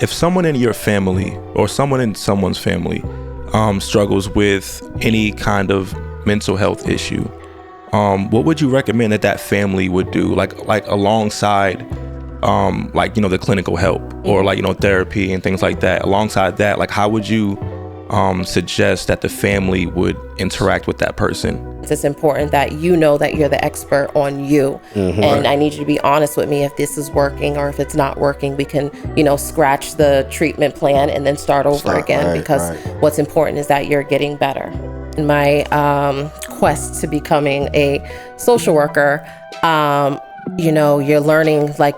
if someone in your family or someone in someone's family struggles with any kind of mental health issue, what would you recommend that family would do, like alongside like, you know, the clinical help or like, you know, therapy and things like that? Alongside that, like, how would you suggest that the family would interact with that person? It's important that you know that you're the expert on you. And I need you to be honest with me if this is working or if it's not working. We can, you know, scratch the treatment plan and then start over again, because what's important is that you're getting better. In my quest to becoming a social worker, you know, you're learning like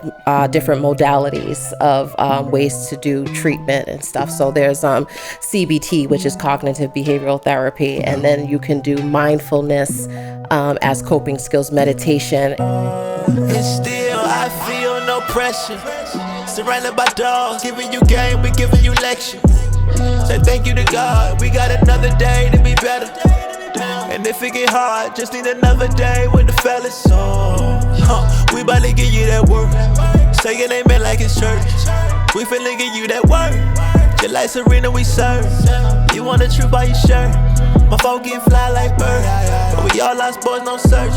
different modalities of ways to do treatment and stuff. So there's CBT, which is cognitive behavioral therapy, and then you can do mindfulness as coping skills, meditation. And still I feel no pressure. Surrounded by dogs, giving you game, we giving you lecture. Say thank you to God, we got another day to be better. And if it get hard, just need another day with the fellas. We bout to give you that work. Say your name like it's church. We finna give you that work. Just like Serena we serve. You want the truth by your shirt. My phone get fly like bird. But we all lost boys, no search.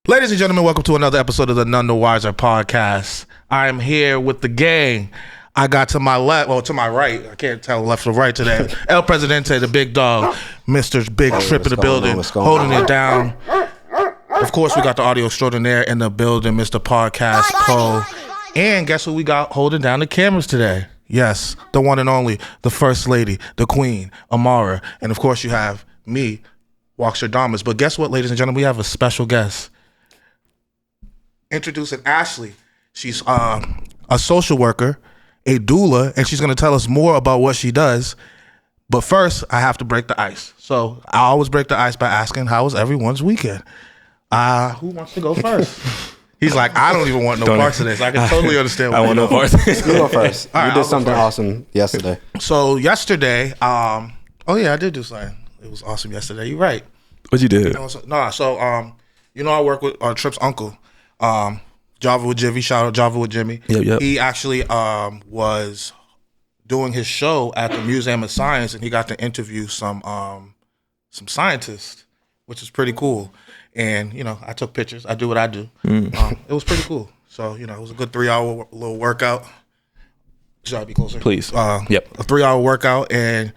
Ladies and gentlemen, welcome to another episode of the Nun the Wizer podcast. I am here with the gang. I got to my left, well, to my right. I can't tell left or right today. El Presidente, the big dog, Mr. Big Trip in the building, holding it down. Of course, we got the audio extraordinaire in the building, Mr. Podcast Poe. And guess who we got holding down the cameras today? Yes, the one and only, the First Lady, the Queen, Amara. And of course, you have me, Walker Damas. But guess what, ladies and gentlemen? We have a special guest. Introducing Ashley. She's a social worker, a doula, and she's going to tell us more about what she does. But first, I have to break the ice. So I always break the ice by asking, how was everyone's weekend? Who wants to go first? He's like, I don't even want no parts of this. I can totally understand. I want no parts. You go first. All right, you did something awesome yesterday. So yesterday, oh yeah, I did do something. It was awesome yesterday. You're right. What you did? You know, I work with Tripp's uncle, Java with Jimmy. Shout out Java with Jimmy. Yep. He actually was doing his show at the Museum of Science, and he got to interview some scientists, which is pretty cool. And, you know, I took pictures. I do what I do. It was pretty cool. So, you know, it was a good 3-hour little workout. Should I be closer? Please. Yep. A 3-hour workout. And,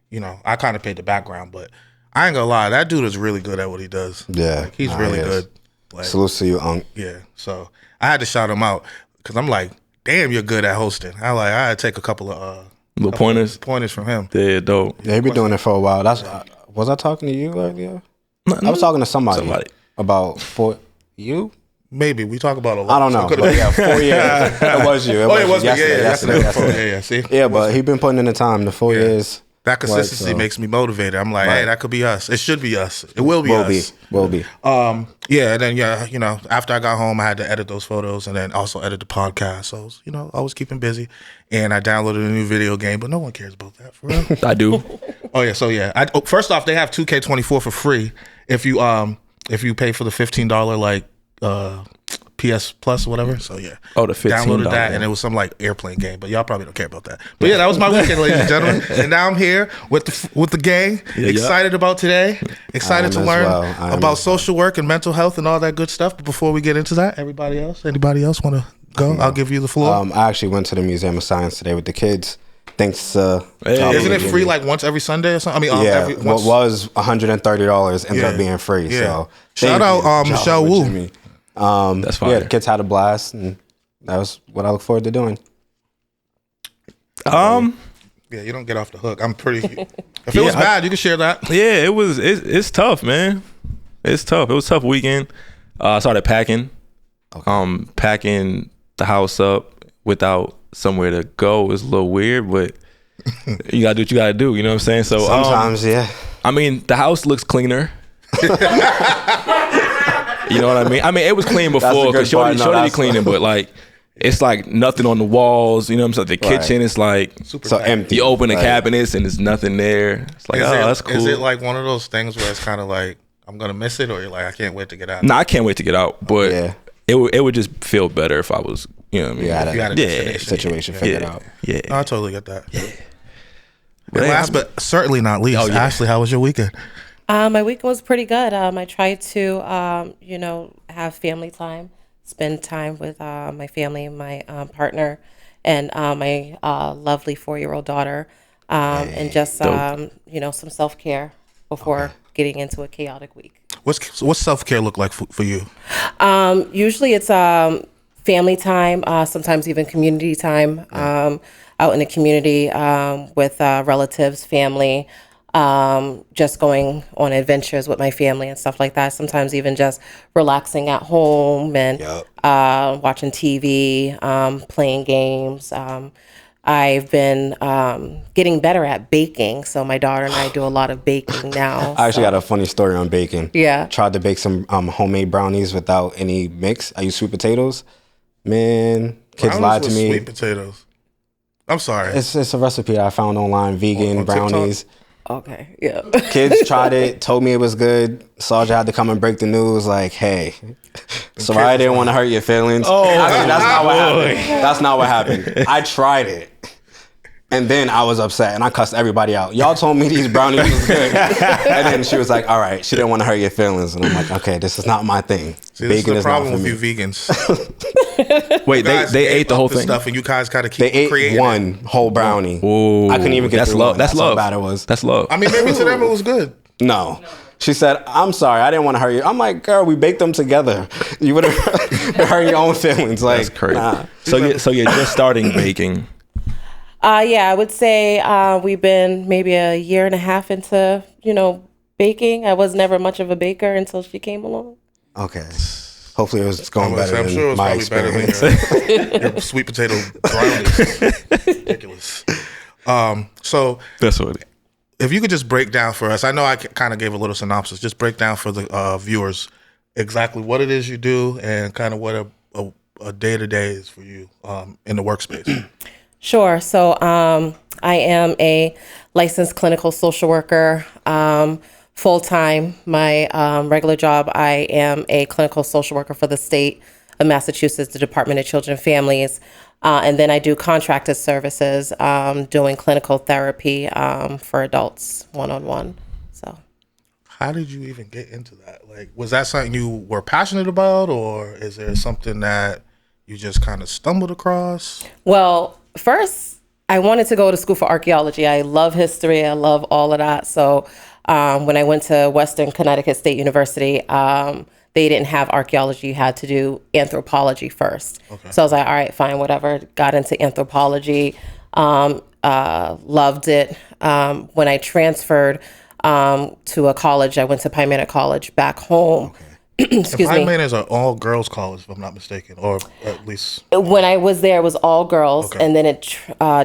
you know, I kind of paid the background, but I ain't gonna lie. That dude is really good at what he does. Yeah. Like, he's really good. Like, salute to you, Unc. Yeah. So I had to shout him out because I'm like, damn, you're good at hosting. I had to take a couple of little pointers from him. Yeah, dope. Yeah, he been doing it for a while. Was I talking to you earlier? I was talking to somebody. About for you. Maybe we talk about a lot. I don't know. But yeah, 4 years. It was you. It was yesterday. Yeah. See. Yeah, but he been putting in the time. The 4 years. That consistency makes me motivated. I'm like, hey, that could be us. It should be us. It will be us. Will be. Yeah, and then you know, after I got home, I had to edit those photos and then also edit the podcast. So, you know, I was keeping busy, and I downloaded a new video game, but no one cares about that for real. I do. Oh yeah, so yeah. First off, they have 2K24 for free if you pay for the $15 like PS Plus or whatever. So yeah. Oh, the $15. Downloaded that, and it was some like airplane game, but y'all probably don't care about that. But yeah, that was my weekend, ladies and gentlemen. And now I'm here with the gang. Excited about today. Excited to learn about social work and mental health and all that good stuff. But before we get into that, anybody else want to go? I'll give you the floor. I actually went to the Museum of Science today with the kids. Thanks. Isn't it free like once every Sunday or something? I mean, what was $130 ended up being free. Yeah. So shout out Michelle Wu. That's fine. Yeah, the kids had a blast, and that was what I look forward to doing. Yeah, you don't get off the hook. I'm pretty. If it was bad, you can share that. Yeah, it was. It's tough, man. It's tough. It was a tough weekend. I started packing. Okay. Packing the house up without somewhere to go is a little weird, but you gotta do what you gotta do. You know what I'm saying? So sometimes, yeah. I mean, the house looks cleaner. You know what I mean? I mean, it was clean before because Shorty be cleaning, but like, it's like nothing on the walls. You know what I'm saying? The kitchen is like so empty. You open the cabinets and there's nothing there. It's like, that's cool. Is it like one of those things where it's kind of like, I'm gonna miss it, or you're like, I can't wait to get out? No, I can't wait to get out, but it would just feel better if I was You know what I mean? You had a situation figured out. Yeah. No, I totally get that. Yeah. And last but certainly not least, Ashley, how was your weekend? My weekend was pretty good. I tried to, have family time, spend time with my family, my partner, and my lovely 4-year-old daughter, and just, some self-care before getting into a chaotic week. What's self-care look like for you? Usually it's family time, sometimes even community time, out in the community with relatives, family, just going on adventures with my family and stuff like that. Sometimes even just relaxing at home and watching TV, playing games. I've been getting better at baking, so my daughter and I do a lot of baking now. I actually got a funny story on baking. Yeah. Tried to bake some homemade brownies without any mix. I use sweet potatoes. Man, kids lied to me. Sweet potatoes. I'm sorry. It's a recipe I found online, vegan on brownies. Okay, yeah. Kids tried it, told me it was good. Sergeant had to come and break the news, like, hey, sorry I didn't want to hurt your feelings. Oh, that's not what happened. That's not what happened. I tried it. And then I was upset and I cussed everybody out. Y'all told me these brownies was good. And then she was like, all right, she didn't want to hurt your feelings. And I'm like, okay, this is not my thing. See, this is the problem with you vegans. Wait, they ate the whole thing? Stuff and you guys got to keep creating. They ate one whole brownie. Ooh, I couldn't even get through one. That's love. How bad it was. That's love. I mean, maybe to them it was good. No. She said, I'm sorry, I didn't want to hurt you. I'm like, girl, we baked them together. You would have hurt your own feelings. Like, that's crazy. Nah. So you're just starting baking. Yeah, I would say we've been maybe a year and a half into, baking. I was never much of a baker until she came along. Okay. Hopefully it was going better I'm than sure it was my probably experience. better than your sweet potato brownies. Ridiculous. So That's what. If you could just break down for us, I know I kind of gave a little synopsis. Just break down for the viewers exactly what it is you do and kind of what a day-to-day is for you in the workspace. Sure. So I am a licensed clinical social worker, full-time. My regular job, I am a clinical social worker for the state of Massachusetts, the Department of Children and Families. And then I do contracted services, doing clinical therapy for adults, one-on-one. So, how did you even get into that? Like, was that something you were passionate about, or is there something that you just kind of stumbled across? Well, first, I wanted to go to school for archaeology. I love history. I love all of that. So when I went to Western Connecticut State University, they didn't have archaeology. You had to do anthropology first. Okay. So I was like, all right, fine, whatever. Got into anthropology, loved it. When I transferred to a college, I went to Pine Manor College back home. Okay. Excuse me. Pine Manor is an all-girls college, if I'm not mistaken, or at least... When I was there, it was all girls, and then it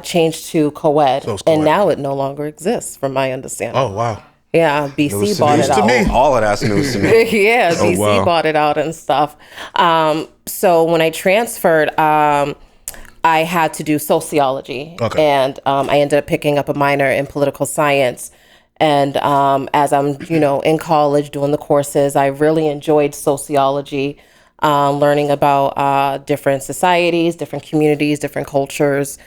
changed to co-ed, and now it no longer exists, from my understanding. Oh, wow. Yeah, BC bought it out. All of that's news to me. Yeah, BC bought it out and stuff. So when I transferred, I had to do sociology, and I ended up picking up a minor in political science. And as I'm, in college doing the courses, I really enjoyed sociology, learning about different societies, different communities, different cultures.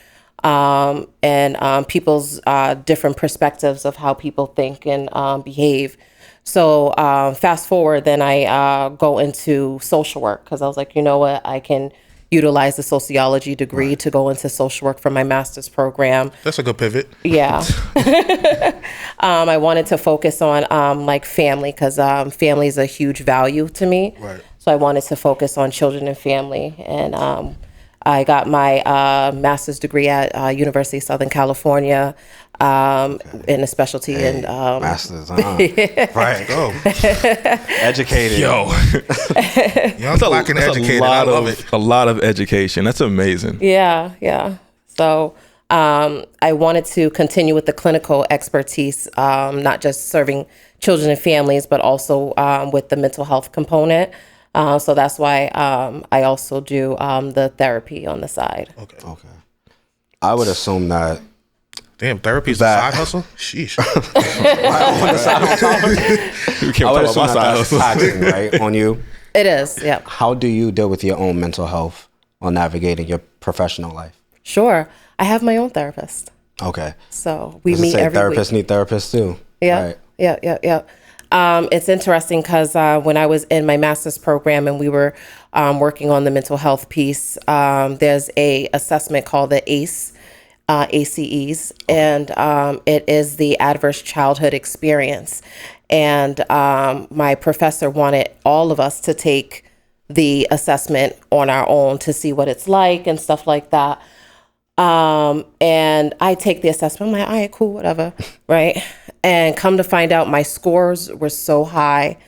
And people's different perspectives of how people think and behave. So fast forward, then I go into social work because I was like, you know what, I can utilize the sociology degree to go into social work for my master's program. That's a good pivot. Yeah. I wanted to focus on like family because family is a huge value to me. Right. So I wanted to focus on children and family. And I got my master's degree at University of Southern California in a specialty in master's, right? Go educated, yo. Young, black, and educated. I love it. A lot of education. That's amazing. Yeah. So I wanted to continue with the clinical expertise, not just serving children and families, but also with the mental health component. So that's why I also do the therapy on the side. Okay. I would assume that. Damn, therapy is a side hustle? Sheesh. I would assume that's taxing, right, on you. It is, yeah. How do you deal with your own mental health while navigating your professional life? Sure. I have my own therapist. Okay. So we meet every therapists week. need therapists too. Yeah. Right. Yeah. It's interesting because when I was in my master's program and we were working on the mental health piece, there's a assessment called the ACEs, and it is the adverse childhood experience. And my professor wanted all of us to take the assessment on our own to see what it's like and stuff like that. And I take the assessment. I'm like, all right, cool, whatever, right? And come to find out, my scores were so high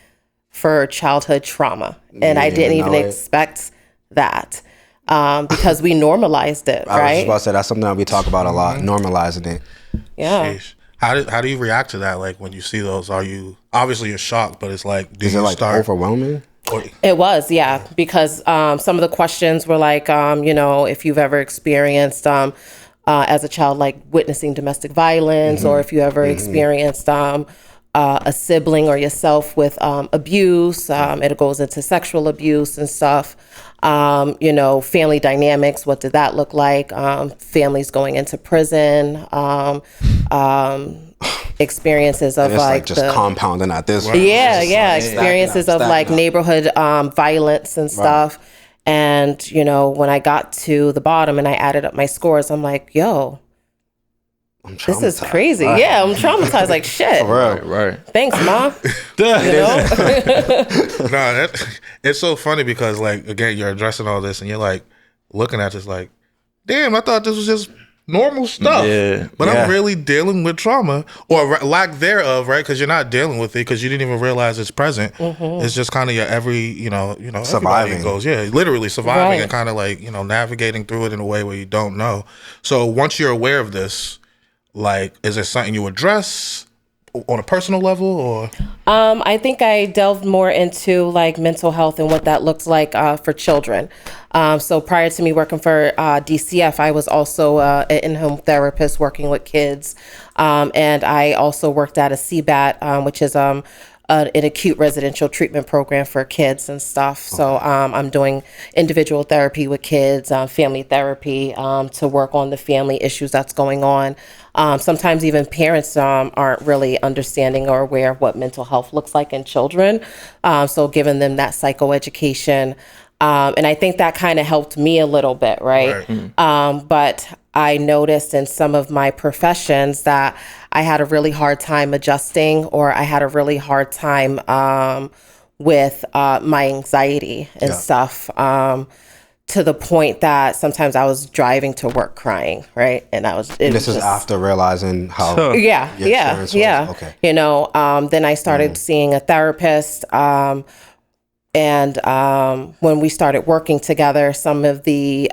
for childhood trauma, and I didn't even expect that because we normalized it, right? I was just about to say that's something that we talk about a lot, normalizing it. Yeah. Sheesh. How do you react to that? Like when you see those, are you obviously you're shocked, but it's like, Is it like overwhelming? It was, yeah, because some of the questions were like, if you've ever experienced as a child, like witnessing domestic violence, or if you ever experienced a sibling or yourself with abuse, it goes into sexual abuse and stuff. Family dynamics, what did that look like? Families going into prison, experiences of like just compounding at this. Yeah. Experiences of like neighborhood violence and stuff. And, when I got to the bottom and I added up my scores, I'm like, yo, this is crazy. Right. Yeah, I'm traumatized like shit. Right. Thanks, Mom. It's so funny because, like, again, you're addressing all this and you're like looking at this like, damn, I thought this was just normal stuff. Yeah. But I'm really dealing with trauma or lack thereof, right? Because you're not dealing with it because you didn't even realize it's present. It's just kind of your every, surviving. Goes, literally surviving and kind of like, navigating through it in a way where you don't know. So once you're aware of this, like, is it something you address on a personal level or? I think I delved more into like mental health and what that looks like for children. So prior to me working for DCF, I was also an in-home therapist working with kids. And I also worked at a CBAT, which is an acute residential treatment program for kids and stuff. So I'm doing individual therapy with kids, family therapy to work on the family issues that's going on. Sometimes even parents aren't really understanding or aware of what mental health looks like in children. So giving them that psychoeducation. And I think that kind of helped me a little bit, right? But I noticed in some of my professions that I had a really hard time adjusting, or I had a really hard time with my anxiety and stuff, to the point that sometimes I was driving to work crying, right? And this is after realizing how yeah. Okay. Then I started seeing a therapist. And when we started working together, some of the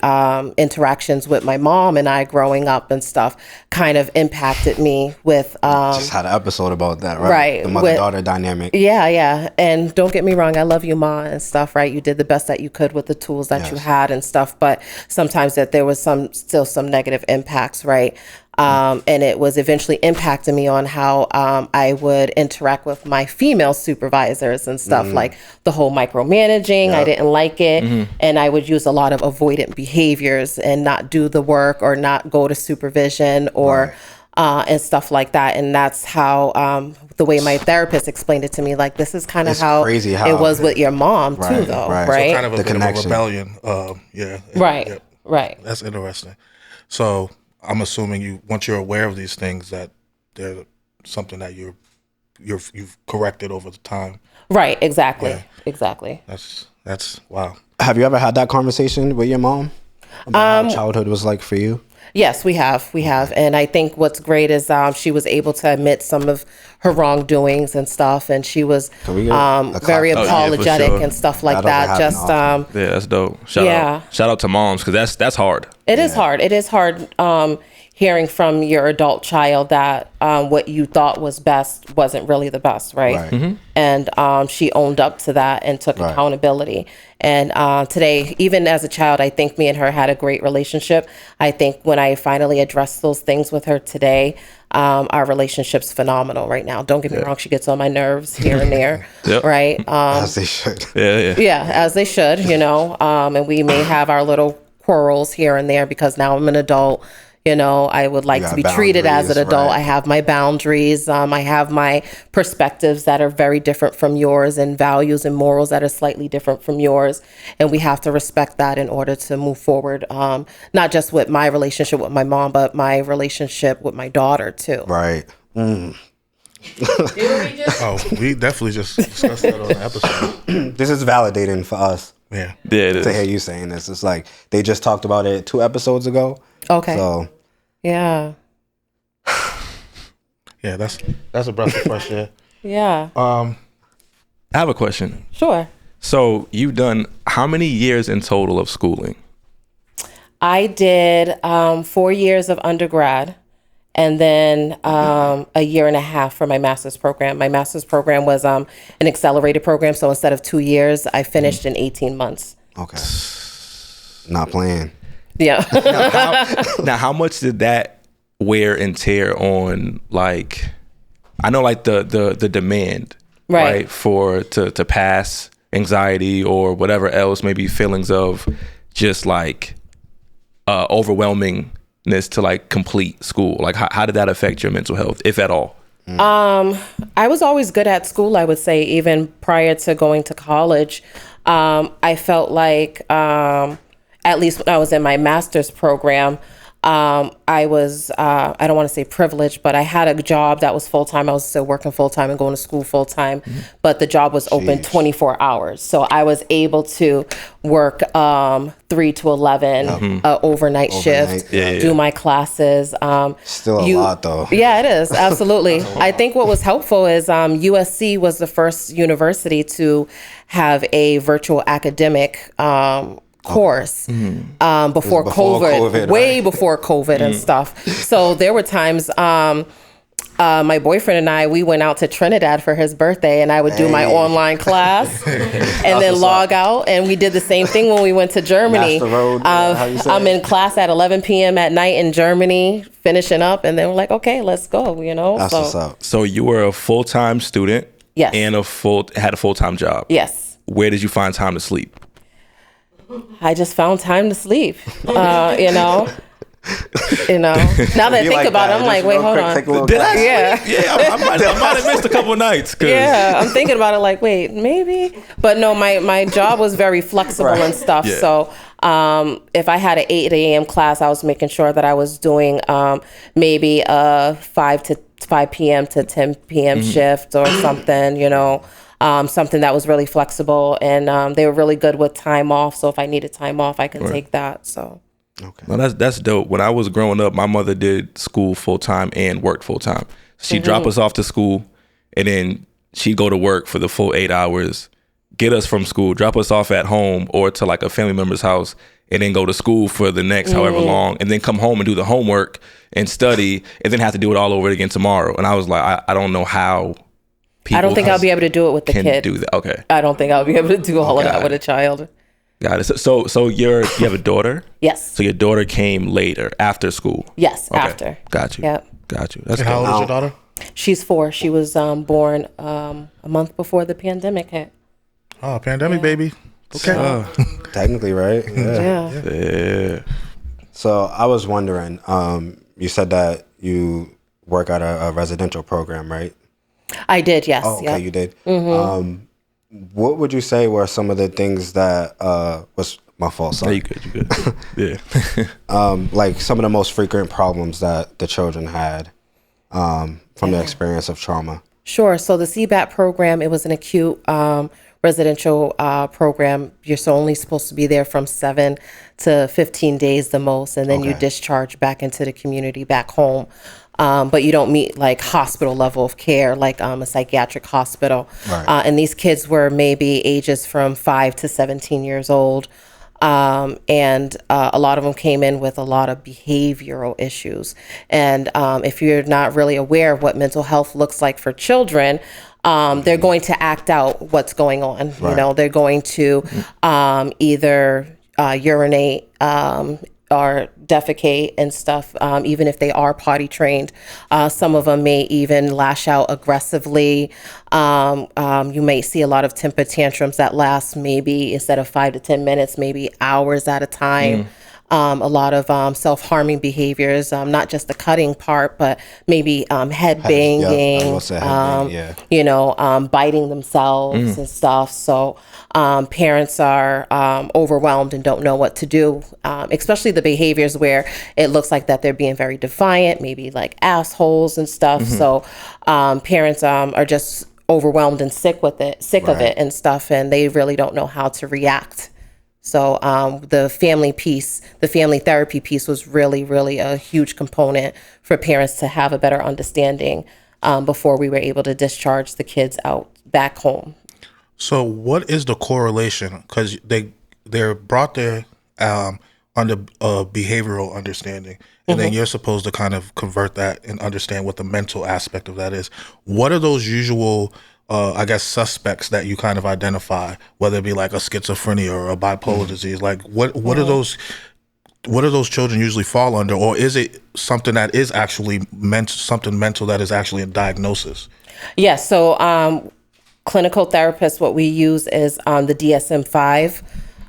interactions with my mom and I growing up and stuff kind of impacted me with... just had an episode about that, right? Right. The mother-daughter dynamic. Yeah. And don't get me wrong, I love you, Ma, and stuff, right? You did the best that you could with the tools that you had and stuff, but sometimes that there was still some negative impacts, right? And it was eventually impacting me on how I would interact with my female supervisors and stuff, like the whole micromanaging. I didn't like it. And I would use a lot of avoidant behaviors and not do the work or not go to supervision or and stuff like that. And that's how the way my therapist explained it to me, like, this is kind of how it was with your mom too, though, right? So kind of a bit of a rebellion. Right. That's interesting. So I'm assuming once you're aware of these things, that they're something that you've corrected over the time. Right. Exactly. That's wow. Have you ever had that conversation with your mom about how childhood was like for you? Yes, we have. And I think what's great is she was able to admit some of her wrongdoings and stuff. And she was very apologetic and stuff like that. Just that's dope. Shout out to moms, because that's hard. It is hard. It is hard hearing from your adult child that what you thought was best wasn't really the best, right? And she owned up to that and took accountability. And today, even as a child, I think me and her had a great relationship. I think when I finally addressed those things with her today, our relationship's phenomenal right now. Don't get me wrong, she gets on my nerves here and there, right? As they should. Yeah, as they should, and we may have our little quarrels here and there because now I'm an adult. You know, I would like to be treated as an adult. Right. I have my boundaries. I have my perspectives that are very different from yours, and values and morals that are slightly different from yours. And we have to respect that in order to move forward. Not just with my relationship with my mom, but my relationship with my daughter too. Right. Mm. We definitely just discussed that on the episode. This is validating for us. Yeah, it is. To hear you saying this, it's like they just talked about it 2 episodes ago. Okay. So, yeah. Yeah, that's a breath of fresh air. Yeah. I have a question. Sure. So you've done how many years in total of schooling? I did 4 years of undergrad, and then a year and a half for my master's program. My master's program was an accelerated program, so instead of 2 years, I finished in 18 months. Okay. Not playing. Yeah. Now, how much did that wear and tear on, like, I know like the demand, right, for to pass anxiety or whatever else, maybe feelings of just like overwhelmingness to like complete school. Like how did that affect your mental health, if at all? I was always good at school, I would say, even prior to going to college. I felt like, at least when I was in my master's program, I was, I don't want to say privileged, but I had a job that was full-time. I was still working full-time and going to school full-time, but the job was open 24 hours. So I was able to work 3 to 11, overnight shift, do my classes. Still a lot though. Yeah, it is. Absolutely. I think what was helpful is USC was the first university to have a virtual academic course before COVID, way before COVID and stuff. So there were times my boyfriend and I, we went out to Trinidad for his birthday, and I would do my online class and then log out. And we did the same thing when we went to Germany. I'm in class at 11 p.m. at night in Germany, finishing up, and then we're like, okay, let's go, you know? That's what's up. So you were a full-time student, yes, and had a full-time job. Yes. Where did you find time to sleep? I just found time to sleep, you know. Now that I think about it, I'm like, wait, hold on. Did I? Yeah. I might have missed a couple of nights. Yeah, I'm thinking about it like, wait, maybe. But no, my job was very flexible and stuff. Yeah. So if I had an 8 a.m. class, I was making sure that I was doing maybe a 5 p.m. to 10 p.m. shift or something, you know. Something that was really flexible, and they were really good with time off. So if I needed time off, I could take that. So, okay, well, that's dope. When I was growing up, my mother did school full time and worked full time. She'd drop us off to school, and then she'd go to work for the full 8 hours, get us from school, drop us off at home or to like a family member's house, and then go to school for the next however long, and then come home and do the homework and study, and then have to do it all over again tomorrow. And I was like, I don't know how. I don't think I'll be able to do it with the kid. Do that. Okay. I don't think I'll be able to do all of that with a child. Got it. So you have a daughter? Yes. So your daughter came later, after school? Yes, after. Got you. Yep. Got you. That's how old is your daughter? She's 4. She was born a month before the pandemic hit. Oh, pandemic baby. Okay. Technically, right? Yeah. So I was wondering, you said that you work at a residential program, right? I did, yes. Oh, okay, you did. What would you say were some of the things that was my fault? Sorry. You good. Yeah. Like some of the most frequent problems that the children had from the experience of trauma. Sure. So the CBAT program, it was an acute residential program. You're only supposed to be there from 7 to 15 days the most, and then you discharge back into the community, back home. But you don't meet like hospital level of care, like a psychiatric hospital. Right. And these kids were maybe ages from 5 to 17 years old. And a lot of them came in with a lot of behavioral issues. And if you're not really aware of what mental health looks like for children, they're going to act out what's going on. Right. You know, they're going to either urinate, or defecate and stuff, even if they are potty trained. Some of them may even lash out aggressively. You may see a lot of temper tantrums that last maybe, instead of 5 to 10 minutes, maybe hours at a time. a lot of self-harming behaviors, not just the cutting part, but maybe head banging, biting themselves and stuff. So parents are overwhelmed and don't know what to do, especially the behaviors where it looks like that they're being very defiant, maybe like assholes and stuff. So parents are just overwhelmed and sick of it and stuff, and they really don't know how to react. So the family therapy piece was really, really a huge component for parents to have a better understanding before we were able to discharge the kids out back home. So what is the correlation? Because they're brought there under behavioral understanding, and then you're supposed to kind of convert that and understand what the mental aspect of that is. What are those usual suspects that you kind of identify, whether it be like a schizophrenia or a bipolar disease? Like what are those children usually fall under, or is it something that is actually something mental that is actually a diagnosis? Yes. So clinical therapists, what we use is the DSM-5,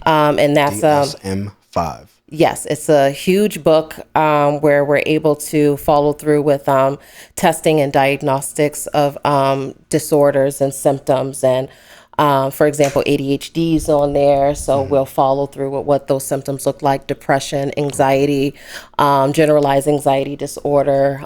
and that's DSM-5. Yes, it's a huge book where we're able to follow through with testing and diagnostics of disorders and symptoms. And for example, ADHD is on there. So we'll follow through with what those symptoms look like: depression, anxiety, generalized anxiety disorder,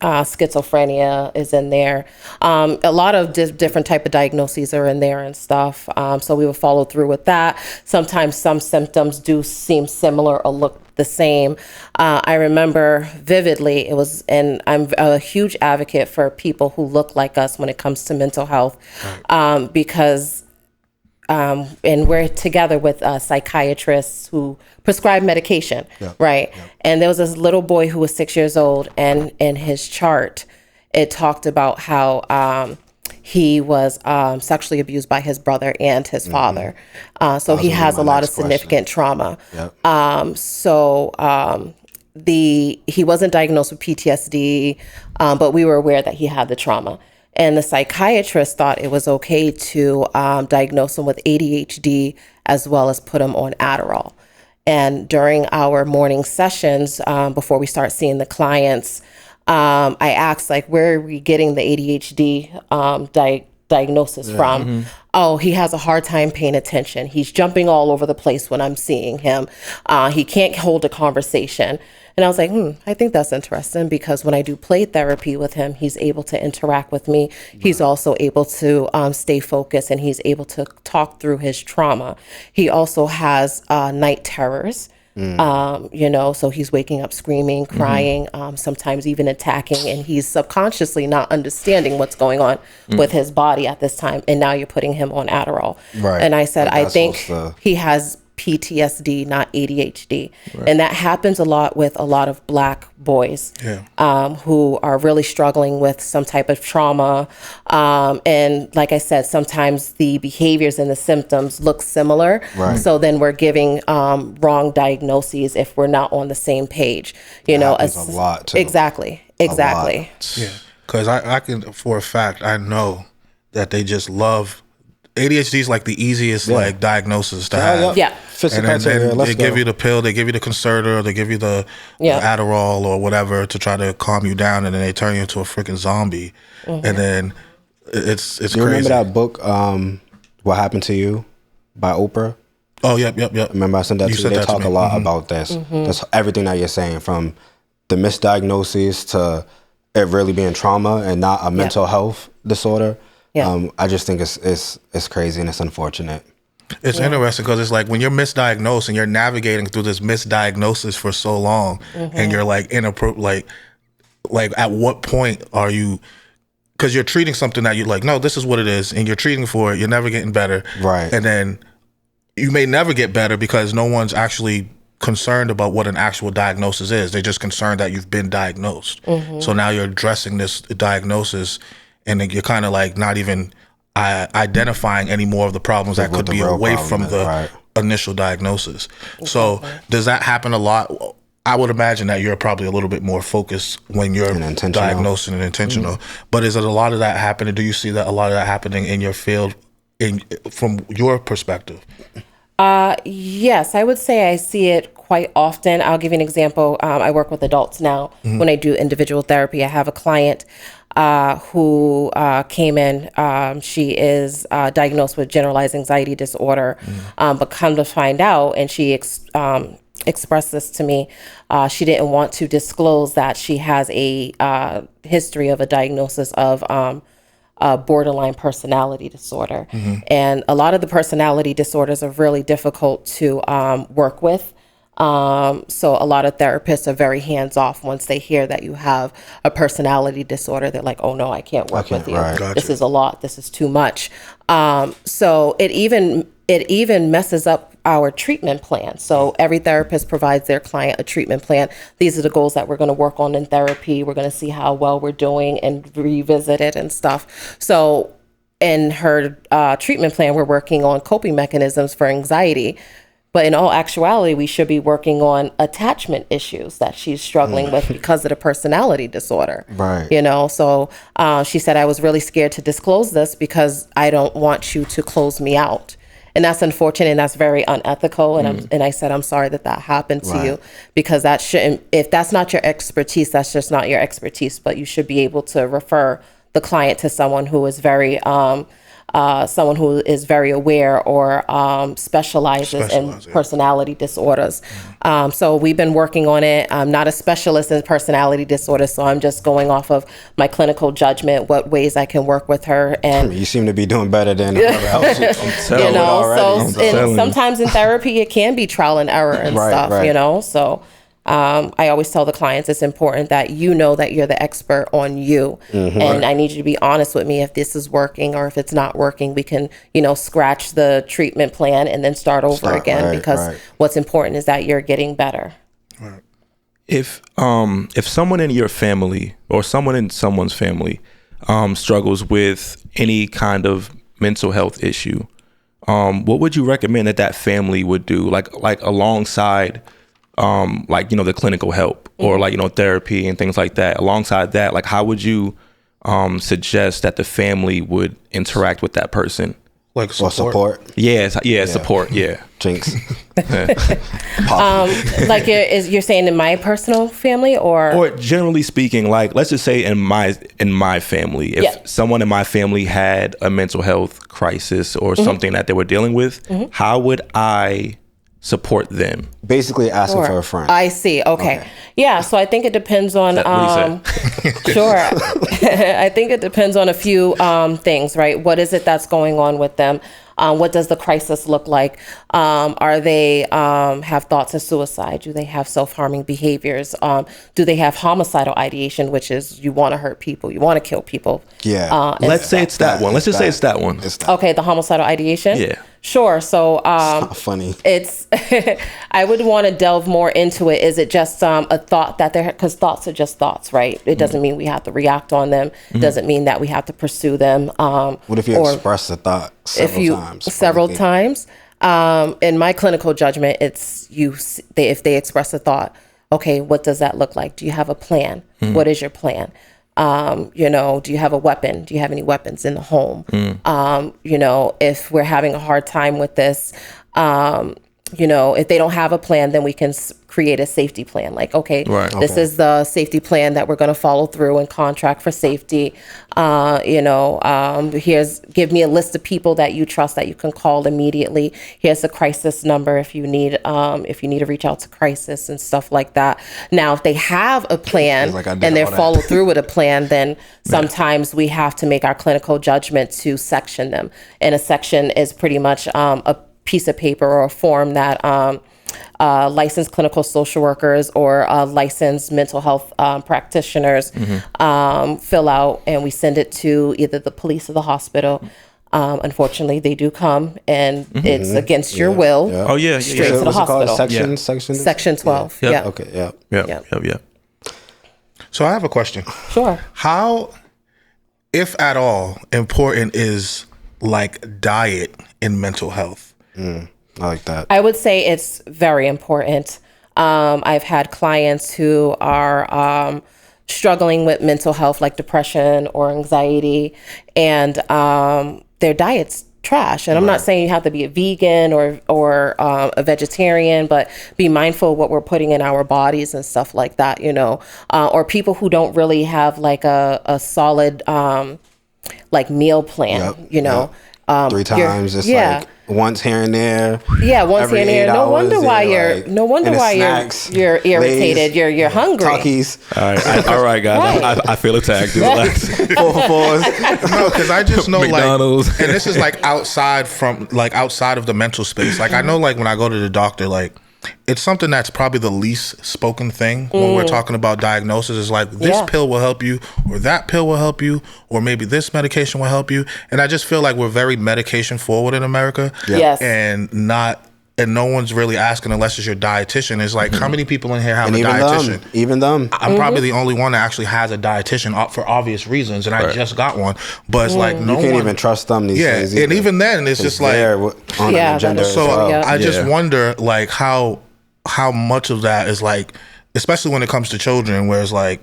schizophrenia is in there. A lot of different type of diagnoses are in there and stuff. So we will follow through with that. Sometimes some symptoms do seem similar or look the same. I remember vividly, and I'm a huge advocate for people who look like us when it comes to mental health, because and we're together with psychiatrists who prescribe medication, right? And there was this little boy who was 6 years old, and in his chart, it talked about how he was sexually abused by his brother and his father. So he has a lot of significant trauma. He wasn't diagnosed with PTSD, but we were aware that he had the trauma. And the psychiatrist thought it was okay to diagnose him with ADHD as well as put him on Adderall. And during our morning sessions, before we start seeing the clients, I asked, like, where are we getting the ADHD diagnosis from? Oh, he has a hard time paying attention. He's jumping all over the place when I'm seeing him. He can't hold a conversation. And I was like, I think that's interesting, because when I do play therapy with him, he's able to interact with me. He's also able to stay focused, and he's able to talk through his trauma. He also has night terrors. So he's waking up screaming, crying, sometimes even attacking, and he's subconsciously not understanding what's going on with his body at this time. And now you're putting him on Adderall. Right. And I said, I think he has PTSD, not ADHD. Right. And that happens a lot with a lot of Black boys who are really struggling with some type of trauma. And like I said, sometimes the behaviors and the symptoms look similar. Right. So then we're giving wrong diagnoses if we're not on the same page. You know, a lot too. Exactly. Yeah. Because I can, for a fact, I know that they just love ADHD is like the easiest like diagnosis to have. Yeah. And then they give you the pill, they give you the Concerta, they give you the Adderall or whatever to try to calm you down, and then they turn you into a freaking zombie. And then it's crazy. You remember that book, What Happened to You by Oprah? Oh, yep. Remember I sent that to you? They talk a lot about this. That's everything that you're saying, from the misdiagnosis to it really being trauma and not a mental health disorder. Yeah. I just think it's crazy and it's unfortunate. It's interesting because it's like when you're misdiagnosed and you're navigating through this misdiagnosis for so long, and you're like like at what point are you? Because you're treating something that you're like, no, this is what it is, and you're treating for it. You're never getting better, right? And then you may never get better because no one's actually concerned about what an actual diagnosis is. They're just concerned that you've been diagnosed. So now you're addressing this diagnosis, and then you're kind of like not even identifying any more of the problems that could be away from the initial diagnosis. Exactly. So does that happen a lot? I would imagine that you're probably a little bit more focused when you're diagnosing and intentional. But is it a lot of that happening? Do you see that a lot of that happening in your field, from your perspective? Yes, I would say I see it quite often. I'll give you an example. I work with adults now. When I do individual therapy, I have a client who came in. She is diagnosed with generalized anxiety disorder, but come to find out, and she expressed this to me, she didn't want to disclose that she has a history of a diagnosis of borderline personality disorder. And a lot of the personality disorders are really difficult to work with. So a lot of therapists are very hands-off once they hear that you have a personality disorder. They're like, oh no, I can't work with you. Right. This is a lot. This is too much. So it even messes up our treatment plan. So every therapist provides their client a treatment plan. These are the goals that we're going to work on in therapy. We're going to see how well we're doing and revisit it and stuff. So in her treatment plan, we're working on coping mechanisms for anxiety. But in all actuality, we should be working on attachment issues that she's struggling with because of the personality disorder. Right. You know, so she said, I was really scared to disclose this because I don't want you to close me out. And that's unfortunate, and that's very unethical. And I said, I'm sorry that happened to you, because that shouldn't, if that's not your expertise, that's just not your expertise. But you should be able to refer the client to someone who is very aware or specializes in personality disorders. So we've been working on it. I'm not a specialist in personality disorders, so I'm just going off of my clinical judgment, what ways I can work with her. And You seem to be doing better than whoever else. you know, so sometimes in therapy it can be trial and error and stuff, you know. So I always tell the clients it's important that you know that you're the expert on you. And I need you to be honest with me if this is working or if it's not working. We can, you know, scratch the treatment plan and then start over again, because what's important is that you're getting better. If someone in your family or someone in someone's family struggles with any kind of mental health issue, what would you recommend that family would do, like alongside like, you know, the clinical help or like, you know, therapy and things like that? Alongside that, like, how would you suggest that the family would interact with that person? Like support? Yeah, support. Yeah. Jinx. Like you're saying in my personal family, or generally speaking, like, let's just say in my family, if someone in my family had a mental health crisis or something that they were dealing with, how would I support them? Basically asking for a friend. I see. Okay. Yeah. So I think it depends on, sure. I think it depends on a few things, right? What is it that's going on with them? What does the crisis look like? Are they have thoughts of suicide? Do they have self-harming behaviors? Do they have homicidal ideation, which is you want to hurt people, you want to kill people? Yeah. Let's say it's that one. Let's just say it's that one. Okay, the homicidal ideation? Yeah. Sure. So it's not funny. It's I would want to delve more into it. Is it just a thought that because thoughts are just thoughts, right? It doesn't mean we have to react on them. Doesn't mean that we have to pursue them. What if you express the thought several times? In my clinical judgment, it's if they express a thought, okay, what does that look like? Do you have a plan? What is your plan? You know, do you have a weapon? Do you have any weapons in the home? You know, if we're having a hard time with this, you know, if they don't have a plan, then we can create a safety plan. Like, okay, this is the safety plan that we're going to follow through and contract for safety. You know, give me a list of people that you trust that you can call immediately. Here's a crisis number if you need to reach out to crisis and stuff like that. Now, if they have a plan and they're follow through with a plan, then sometimes we have to make our clinical judgment to section them. And a section is pretty much a piece of paper or a form that licensed clinical social workers or licensed mental health practitioners fill out, and we send it to either the police or the hospital. Unfortunately, they do come, and it's against your will. Yeah. Oh yeah, straight to the hospital. Section 12. Yeah. Yeah. Okay. Yeah. So I have a question. Sure. How, if at all, important is like diet in mental health? I like that. I would say it's very important. I've had clients who are struggling with mental health, like depression or anxiety, and their diets trash. And I'm not saying you have to be a vegan or a vegetarian, but be mindful of what we're putting in our bodies and stuff like that, you know, or people who don't really have like a solid like meal plan, you know. 3 times, it's like once here and there. Yeah, once here and there. No wonder why you're irritated. Lays, you're hungry. Talkies. All right, guys. Right. I feel attacked. Relax. 4 for 4s. No, because I just know McDonald's. like, and this is like outside of the mental space. Like I know, like when I go to the doctor, like it's something that's probably the least spoken thing when we're talking about diagnosis. Is like this pill will help you, or that pill will help you, or maybe this medication will help you. And I just feel like we're very medication forward in America. Yes. And no one's really asking unless it's your dietitian. It's like, how many people in here have a dietitian? Even them. I'm probably the only one that actually has a dietitian for obvious reasons, and I just got one. But it's like you can't even trust them these days. And even then, it's just like on an agenda. So I just Yeah. wonder, like how much of that is like, especially when it comes to children, where it's like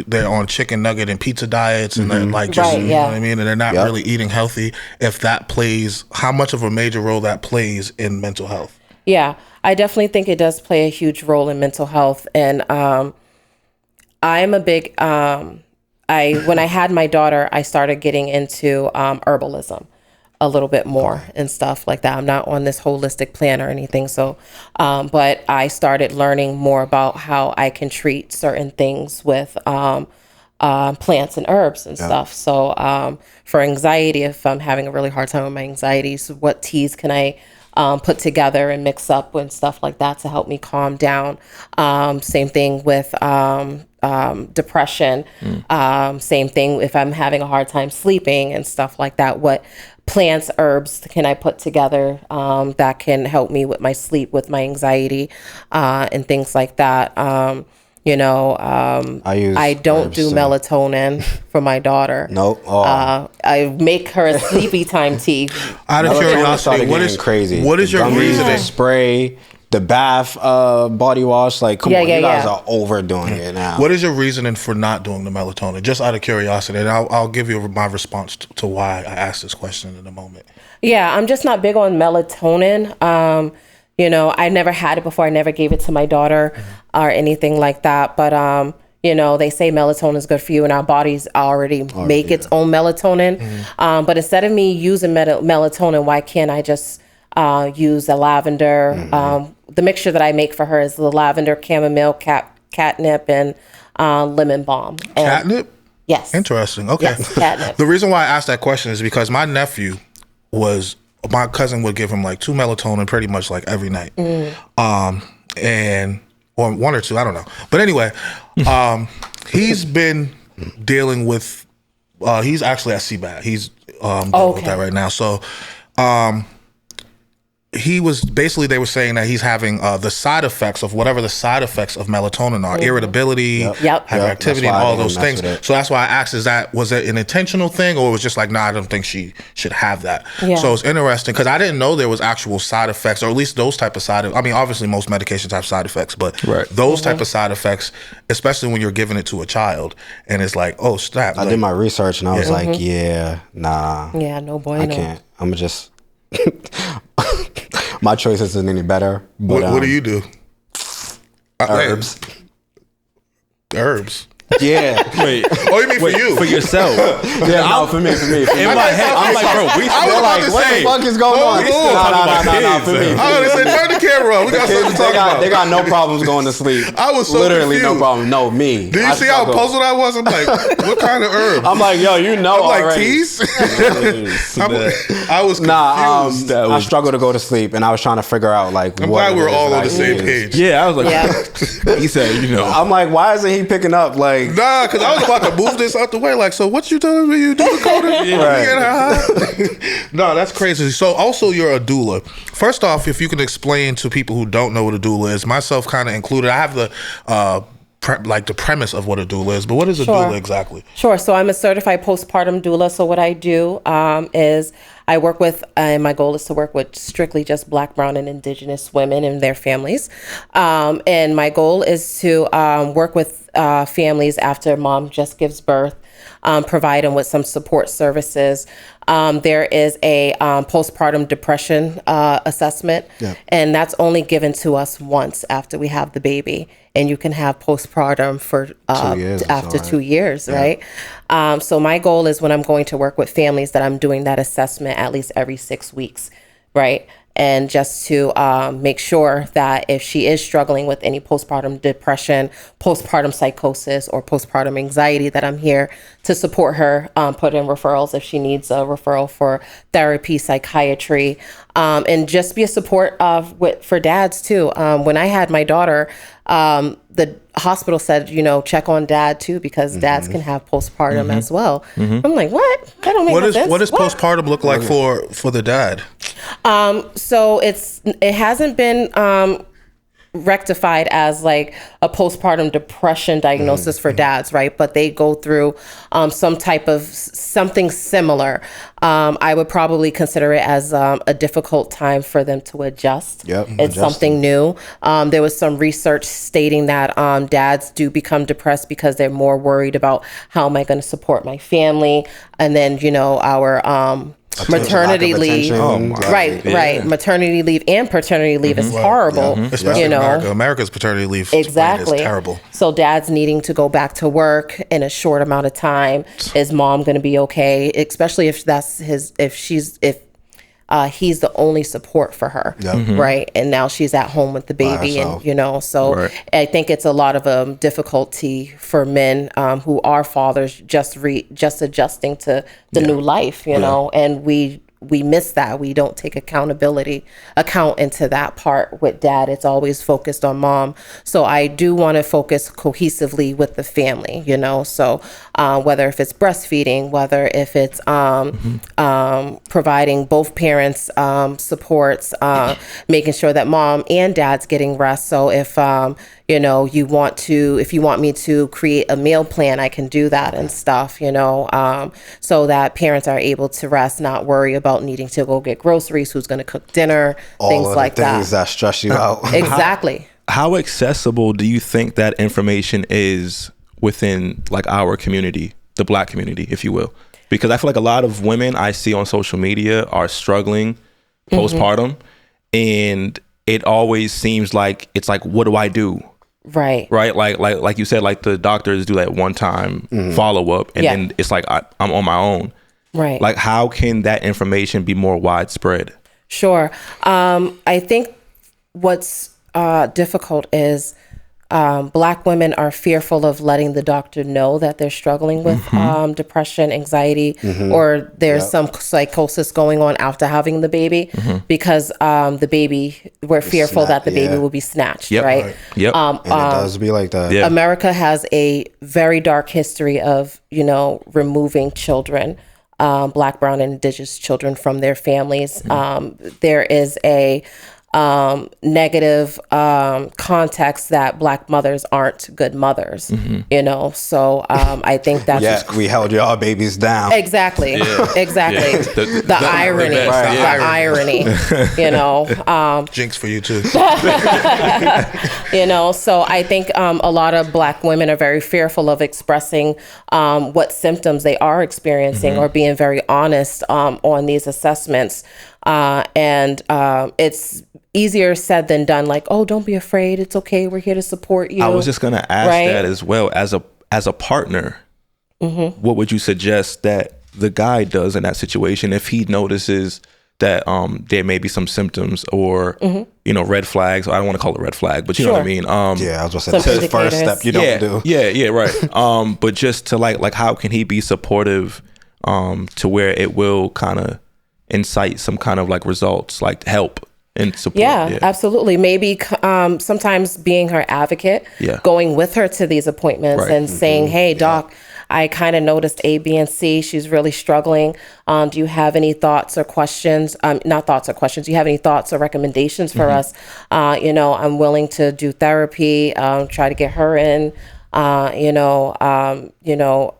they're on chicken nugget and pizza diets, and they're like just you know what I mean, and they're not really eating healthy. If that plays, how much of a major role that plays in mental health? Yeah, I definitely think it does play a huge role in mental health. And I'm a big when I had my daughter, I started getting into herbalism a little bit more and stuff like that. I'm not on this holistic plan or anything. So, but I started learning more about how I can treat certain things with plants and herbs and stuff. So for anxiety, if I'm having a really hard time with my anxieties, what teas can I put together and mix up and stuff like that to help me calm down? Same thing with depression. Same thing if I'm having a hard time sleeping and stuff like that. What plants, herbs can I put together that can help me with my sleep, with my anxiety, and things like that. You know, I don't do melatonin for my daughter. Nope. I make her a sleepy time tea. Out of curiosity, what is your reasoning? Spray, the bath, body wash. Like, come on, you guys are overdoing it now. What is your reasoning for not doing the melatonin? Just out of curiosity, and I'll give you my response to why I asked this question in a moment. Yeah, I'm just not big on melatonin. You know, I never had it before. I never gave it to my daughter or anything like that. But, you know, they say melatonin is good for you, and our bodies already make its own melatonin. But instead of me using melatonin, why can't I just use a lavender? The mixture that I make for her is the lavender, chamomile, catnip, and lemon balm. And Catnip? Yes. Interesting. Okay. Yes, catnip. The reason why I asked that question is because my nephew my cousin would give him like 2 melatonin pretty much like every night. Or 1 or 2, I don't know. But anyway, he's been dealing with, he's actually at CBAT. He's dealing with that right now. So, he was basically, they were saying that he's having the side effects of whatever the side effects of melatonin are, irritability, hyperactivity, and all those things. So that's why I asked, was it an intentional thing, or it was just like, I don't think she should have that. So it's interesting because I didn't know there was actual side effects, or at least those type of I mean, obviously most medications have side effects, but those type of side effects, especially when you're giving it to a child, and it's like, oh, snap. I did my research and I was like, nah. Yeah, no bueno. I can't. I'm just... My choice isn't any better. But, what do you do? Herbs. Herbs. Yeah. Wait. Oh, you mean for you? For yourself? Yeah, no, for me. In my head, I'm like, bro, we They're like, what the fuck is going on? No, for me. I was gonna say, turn the camera on. We got something to talk about. They got no problems going to sleep. I was so literally confused. no problem. No, me. Did you see how puzzled I was? I'm like, what kind of herb? I'm like, yo, you know I'm already. like, teas? I was confused. I struggle to go to sleep, and I was trying to figure out like. I'm glad we're all on the same page. Yeah, I was like, he said, you know. I'm like, why isn't he picking up? Like, nah, because I was about to move this out the way. Like, so what you telling me you do the coding? No, that's crazy. So also you're a doula. First off, if you can explain to people who don't know what a doula is, myself kind of included, I have the the premise of what a doula is, but what is a doula exactly? Sure. So I'm a certified postpartum doula. So what I do is I work with, and my goal is to work with strictly just Black, Brown, and Indigenous women and their families. And my goal is to work with families after mom just gives birth provide them with some support services. There is a postpartum depression assessment, and that's only given to us once after we have the baby. And you can have postpartum for 2 years, after 2 years, right? So my goal is when I'm going to work with families that I'm doing that assessment at least every 6 weeks, right? And just to make sure that if she is struggling with any postpartum depression, postpartum psychosis, or postpartum anxiety, that I'm here to support her, put in referrals if she needs a referral for therapy, psychiatry, and just be a support for dads too. When I had my daughter, the hospital said, check on dad too, because dads can have postpartum as well. I'm like, what? That don't make no sense. What does postpartum look like for the dad? So it hasn't been rectified as like a postpartum depression diagnosis for dads, right? But they go through some type of something similar. I would probably consider it as a difficult time for them to adjust. It's something new. There was some research stating that dads do become depressed because they're more worried about how am I going to support my family, and then our maternity leave, right. Maternity leave and paternity leave is horrible. Especially in America. America's paternity leave is terrible. So dad's needing to go back to work in a short amount of time. Is mom going to be okay? Especially if he's the only support for her, right? And now she's at home with the baby, and so I think it's a lot of difficulty for men who are fathers just adjusting to the new life, and we miss that. We don't take account into that part with dad. It's always focused on mom. So I do want to focus cohesively with the family, so whether if it's breastfeeding, whether if it's providing both parents supports, making sure that mom and dad's getting rest. So if if you want me to create a meal plan, I can do that and stuff, so that parents are able to rest, not worry about needing to go get groceries, who's going to cook dinner, things like that. Things that stress you out. Exactly. How accessible do you think that information is within like our community, the Black community, if you will? Because I feel like a lot of women I see on social media are struggling postpartum, and it always seems like it's like, what do I do? Right. Like you said, like the doctors do that one time follow up, and then it's like I'm on my own. Right. Like, how can that information be more widespread? Sure. I think what's difficult is Black women are fearful of letting the doctor know that they're struggling with depression, anxiety, or there's some psychosis going on after having the baby, because we're fearful that the baby will be snatched, right? Yep. And it does be like that. Yeah. America has a very dark history of, removing children, Black, brown, and indigenous children from their families. There is a negative context that Black mothers aren't good mothers, so I think that's we held y'all babies down. Exactly. The irony, Jinx for you too. So I think a lot of Black women are very fearful of expressing what symptoms they are experiencing, or being very honest on these assessments, and it's easier said than done. Like, oh, don't be afraid. It's okay. We're here to support you. I was just going to ask that as well. As a partner, what would you suggest that the guy does in that situation if he notices that there may be some symptoms or, red flags? I don't want to call it red flag, but you know what I mean? I was going to say, that's the first step you don't do. Yeah, right. But just to like, how can he be supportive to where it will kind of incite some kind of like results, like help and support? Yeah, absolutely. Maybe sometimes being her advocate, going with her to these appointments and saying, hey, doc, I kind of noticed A, B, and C. She's really struggling. Do you have any thoughts or questions? Not thoughts or questions. Do you have any thoughts or recommendations for us? I'm willing to do therapy, try to get her in.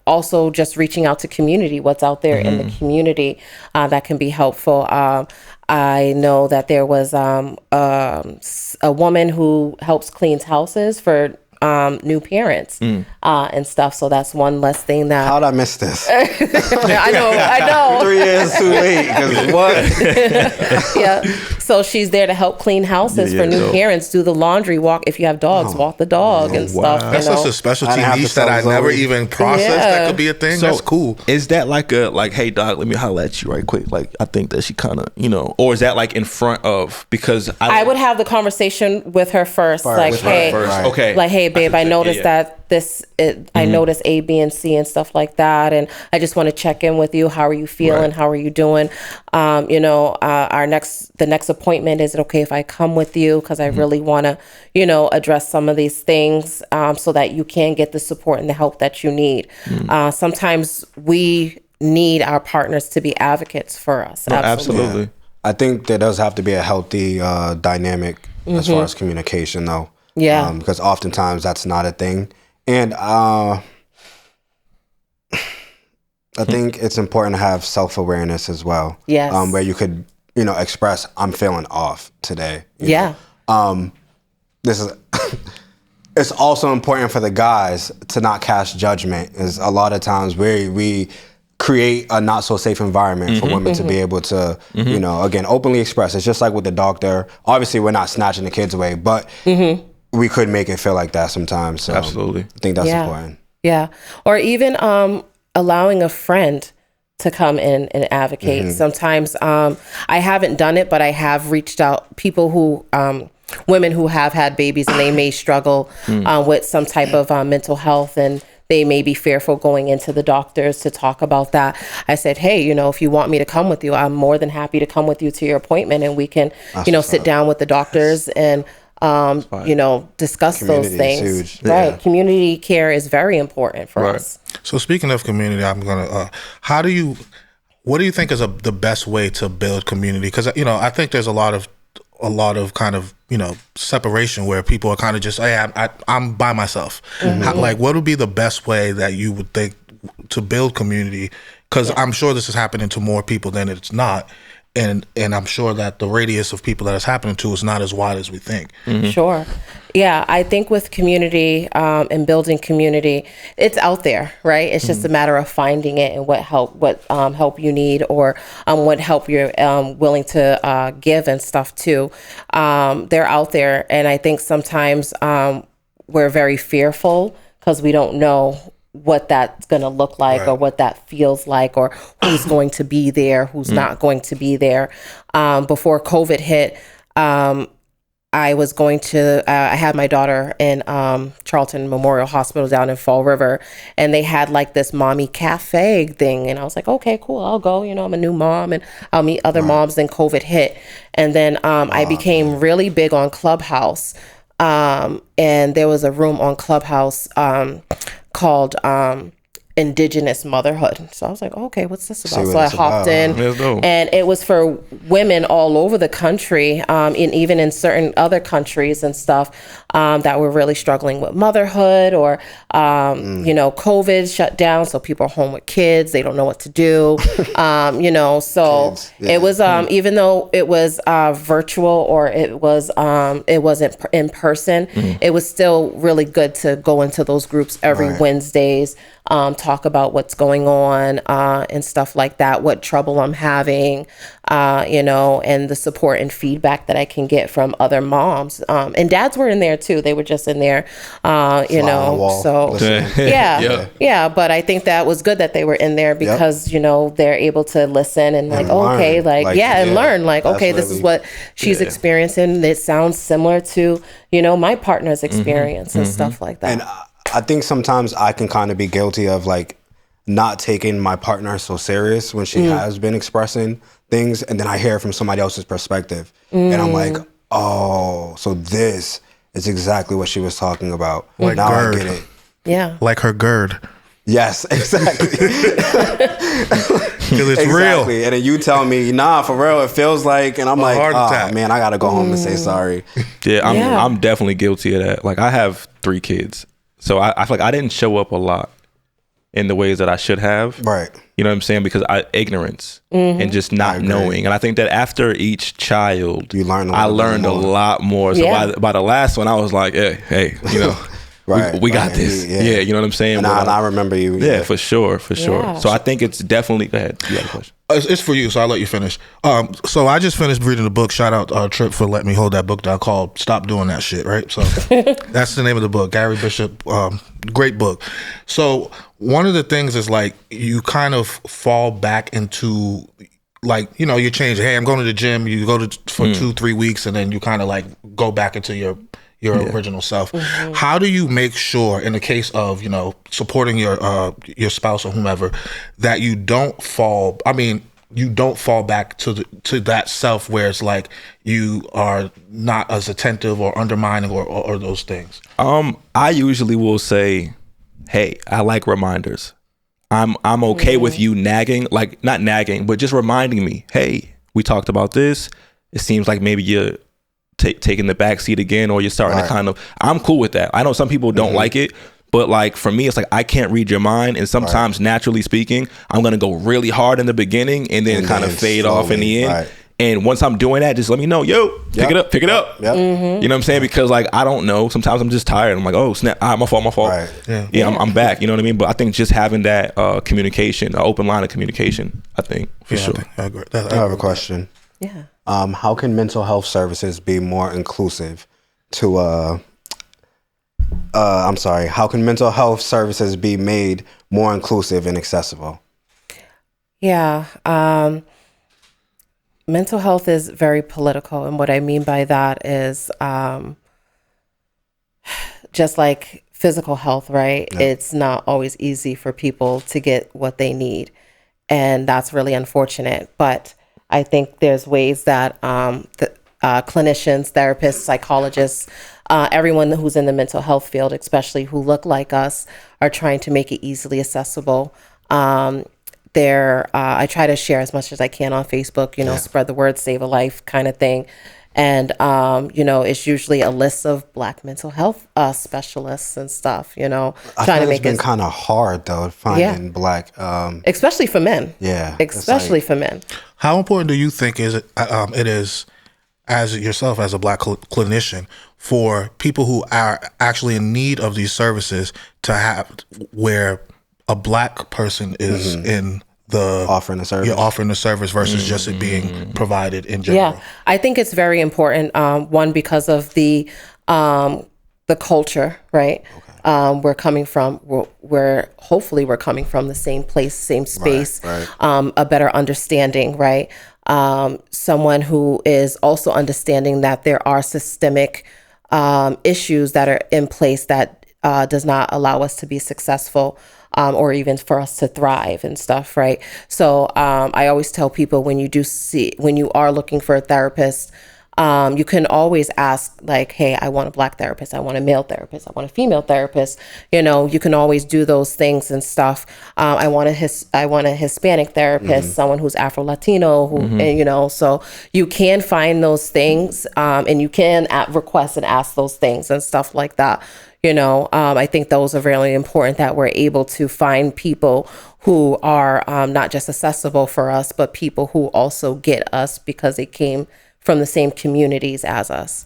Also just reaching out to community, what's out there in the community that can be helpful. I know that there was a woman who helps cleans houses for new parents and stuff. So that's one less thing that. How'd I miss this? I know. 3 years too late. 'Cause what? Yeah. So she's there to help clean houses for new parents, do the laundry, walk. If you have dogs, walk the dog and stuff. That's such a specialty niche that I never even processed. That could be a thing. So that's cool. Is that like hey dog, let me holler at you right quick? Like, I think that she kind of, or is that like in front of, because I would have the conversation with her first, like, hey, okay, like, hey babe, I noticed that I noticed A, B, and C and stuff like that, and I just want to check in with you. How are you feeling? How are you doing? The next appointment, is it okay if I come with you? Because I really want to, address some of these things so that you can get the support and the help that you need. Sometimes we need our partners to be advocates for us. Absolutely. Yeah. I think there does have to be a healthy dynamic as far as communication, though. Yeah. Because oftentimes that's not a thing. And I think it's important to have self-awareness as well. Yes. Where you could, express, I'm feeling off today. Yeah. This is... It's also important for the guys to not cast judgment. Is a lot of times we create a not so safe environment for women to be able to, again, openly express. It's just like with the doctor. Obviously, we're not snatching the kids away, but we could make it feel like that sometimes. So absolutely. I think that's important. Yeah. Or even allowing a friend to come in and advocate. Sometimes I haven't done it, but I have reached out people who... women who have had babies and they may struggle with some type of mental health, and they may be fearful going into the doctors to talk about that. I said, hey, if you want me to come with you, I'm more than happy to come with you to your appointment, and we can, sit down with the doctors and, discuss those things. Is huge. Right. Yeah. Community care is very important for us. So speaking of community, I'm going to, what do you think is the best way to build community? Because, I think there's a lot of kind of, separation where people are kind of just, hey, I'm by myself. Like, what would be the best way that you would think to build community? Because I'm sure this is happening to more people than it's not. And I'm sure that the radius of people that it's happening to is not as wide as we think. Sure. Yeah, I think with community and building community, it's out there, right? It's just a matter of finding it and what help you need, or what help you're willing to give and stuff too. They're out there, and I think sometimes we're very fearful because we don't know what that's going to look like, or what that feels like, or who's going to be there, who's not going to be there. Before COVID hit, I was going to, I had my daughter in Charlton Memorial Hospital down in Fall River, and they had like this mommy cafe thing. And I was like, okay, cool, I'll go. I'm a new mom and I'll meet other moms. Then COVID hit. And then I became really big on Clubhouse. And there was a room on Clubhouse called Indigenous Motherhood. So I was like, okay, what's this about? So I hopped in, and it was for women all over the country, and even in certain other countries and stuff, that were really struggling with motherhood, or COVID shut down, so people are home with kids, they don't know what to do, so it was even though it was virtual, or it wasn't in person, it was still really good to go into those groups every Wednesdays, talk about what's going on and stuff like that, what trouble I'm having, and the support and feedback that I can get from other moms. And dads were in there too. They were just in there, so yeah. But I think that was good that they were in there because, they're able to listen and learn, okay, this is what she's experiencing. It sounds similar to, my partner's experience and stuff like that. And I think sometimes I can kind of be guilty of like not taking my partner so serious when she has been expressing things, and then I hear from somebody else's perspective, and I'm like, oh, so this is exactly what she was talking about. Like now GERD. I get it. Yeah. Like her GERD. Yes, exactly. Because it's real. And then you tell me, nah, for real, it feels like, and I'm like, oh man, I gotta go home and say sorry. I'm definitely guilty of that. Like, I have 3 kids. So I feel like I didn't show up a lot in the ways that I should have. Right. You know what I'm saying? Because ignorance and just not knowing. And I think that after each child, I learned a lot more. So by the last one, I was like, hey, we got this. Yeah, you know what I'm saying? And I remember you. Yeah, for sure. So I think it's definitely. Go ahead. You got a question? It's for you, so I'll let you finish. So I just finished reading the book. Shout out Trip for letting me hold that book down, called "Stop Doing That Shit." Right. So that's the name of the book. Gary Bishop. Great book. So one of the things is like you kind of fall back into, like, you know, you change. Hey, I'm going to the gym. You go for 2-3 weeks, and then you kind of like go back into your original self. How do you make sure, in the case of, you know, supporting your spouse or whomever, that you don't fall back to that self where it's like you are not as attentive or undermining or those things? I usually will say, hey, I like reminders. I'm okay with you nagging, like not nagging, but just reminding me, hey, we talked about this. It seems like maybe you're taking the back seat again, or you're starting to kind of, I'm cool with that. I know some people don't like it, but like for me, it's like I can't read your mind, and sometimes naturally speaking, I'm gonna go really hard in the beginning and then kind of fade off in the end. And once I'm doing that, just let me know, pick it up. You know what I'm saying? Because like I don't know, sometimes I'm just tired. I'm like, oh snap, my fault. I'm back. You know what I mean? But I think just having that communication, an open line of communication, I think for sure. I agree. I have a question. Yeah. How can mental health services be more inclusive to how can mental health services be made more inclusive and accessible? Yeah. Mental health is very political. And what I mean by that is just like physical health, right? Yeah. It's not always easy for people to get what they need. And that's really unfortunate. But I think there's ways that clinicians, therapists, psychologists, everyone who's in the mental health field, especially who look like us, are trying to make it easily accessible. I try to share as much as I can on Facebook, spread the word, save a life kind of thing. And, it's usually a list of Black mental health specialists and stuff, I trying to make it. It's been kind of hard, though, finding Black. Especially for men. Yeah. Especially for men. How important do you think it is, as yourself, as a Black clinician, for people who are actually in need of these services to have where a Black person is in the offering the service versus just it being provided in general? Yeah, I think it's very important. One, because of the culture, right? Okay. We're coming from hopefully we're coming from the same place, same space, right. A better understanding, right? Someone who is also understanding that there are systemic issues that are in place that does not allow us to be successful. Or even for us to thrive and stuff, right? So I always tell people when you are looking for a therapist, you can always ask like, hey, I want a Black therapist, I want a male therapist, I want a female therapist. You can always do those things and stuff. I want a Hispanic therapist, someone who's Afro-Latino, and so you can find those things, and you can request and ask those things and stuff like that. I think those are really important, that we're able to find people who are not just accessible for us, but people who also get us because they came from the same communities as us.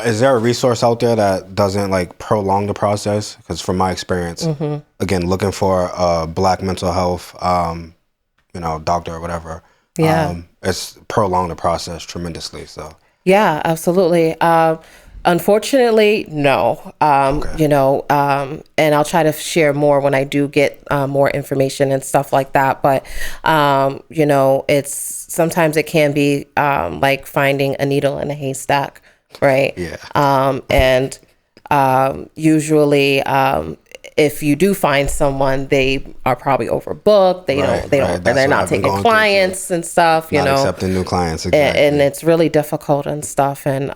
Is there a resource out there that doesn't like prolong the process? Because from my experience, again, looking for a Black mental health, doctor or whatever, it's prolonged the process tremendously. So yeah, absolutely. Unfortunately, no. And I'll try to share more when I do get more information and stuff like that. But sometimes it can be like finding a needle in a haystack, right? Yeah. Usually, if you do find someone, they are probably overbooked. They're not taking clients and stuff. Not accepting new clients. Exactly. And it's really difficult and stuff. And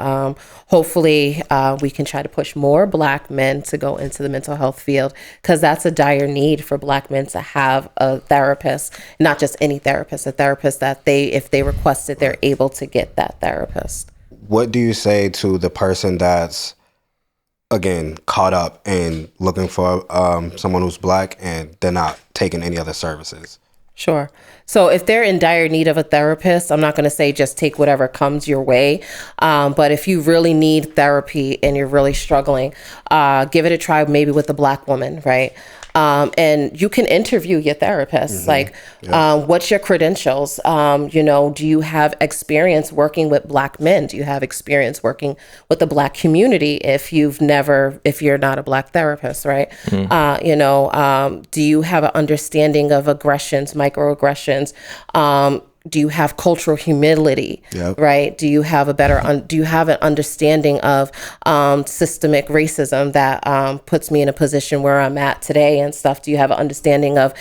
hopefully, we can try to push more Black men to go into the mental health field, because that's a dire need for Black men to have a therapist, not just any therapist, a therapist that if they request it, they're able to get that therapist. What do you say to the person that's, again, caught up in looking for someone who's Black and they're not taking any other services? Sure. So if they're in dire need of a therapist, I'm not going to say just take whatever comes your way. But if you really need therapy and you're really struggling, give it a try maybe with a Black woman, right? And you can interview your therapist. Like, what's your credentials? Do you have experience working with Black men? Do you have experience working with the Black community if you're not a Black therapist, right? Do you have an understanding of aggressions, microaggressions? Do you have cultural humility, right? Do you have an understanding of systemic racism that puts me in a position where I'm at today and stuff? Do you have an understanding of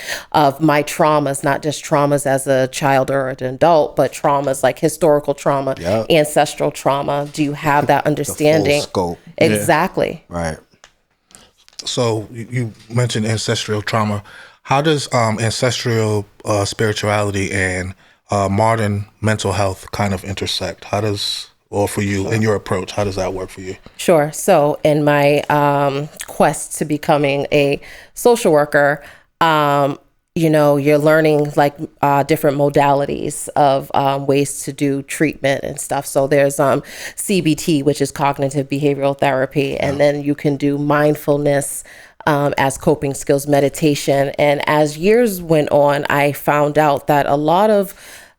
my traumas, not just traumas as a child or an adult, but traumas like historical trauma, ancestral trauma? Do you have that understanding? The full scope. Exactly. Right. So you mentioned ancestral trauma. How does ancestral spirituality and modern mental health kind of intersect? For you in your approach, how does that work for you? Sure. So in my quest to becoming a social worker, you're learning like different modalities of ways to do treatment and stuff. So there's CBT, which is cognitive behavioral therapy, and then you can do mindfulness as coping skills, meditation. And as years went on, I found out that a lot of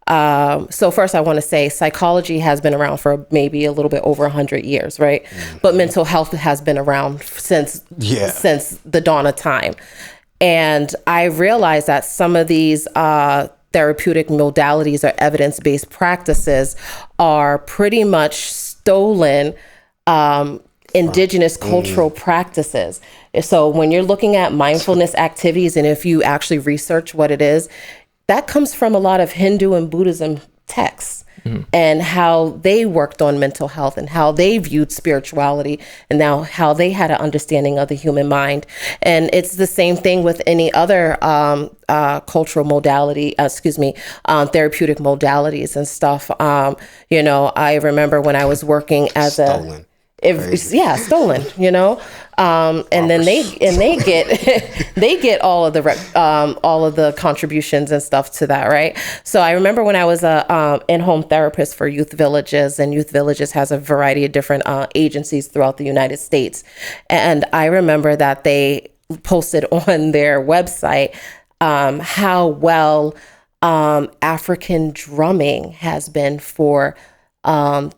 so first I want to say psychology has been around for maybe a little bit over 100 years, right? But mental health has been around since the dawn of time. And I realized that some of these therapeutic modalities or evidence-based practices are pretty much stolen indigenous cultural practices. So when you're looking at mindfulness activities, and if you actually research what it is, that comes from a lot of Hindu and Buddhism texts and how they worked on mental health and how they viewed spirituality and now how they had an understanding of the human mind. And it's the same thing with any other cultural modality, therapeutic modalities and stuff. I remember when I was working as stolen, and then they get all of the contributions and stuff to that, right? So I remember when I was a in-home therapist for youth villages, and youth villages has a variety of different agencies throughout the United States, and I remember that they posted on their website how well African drumming has been for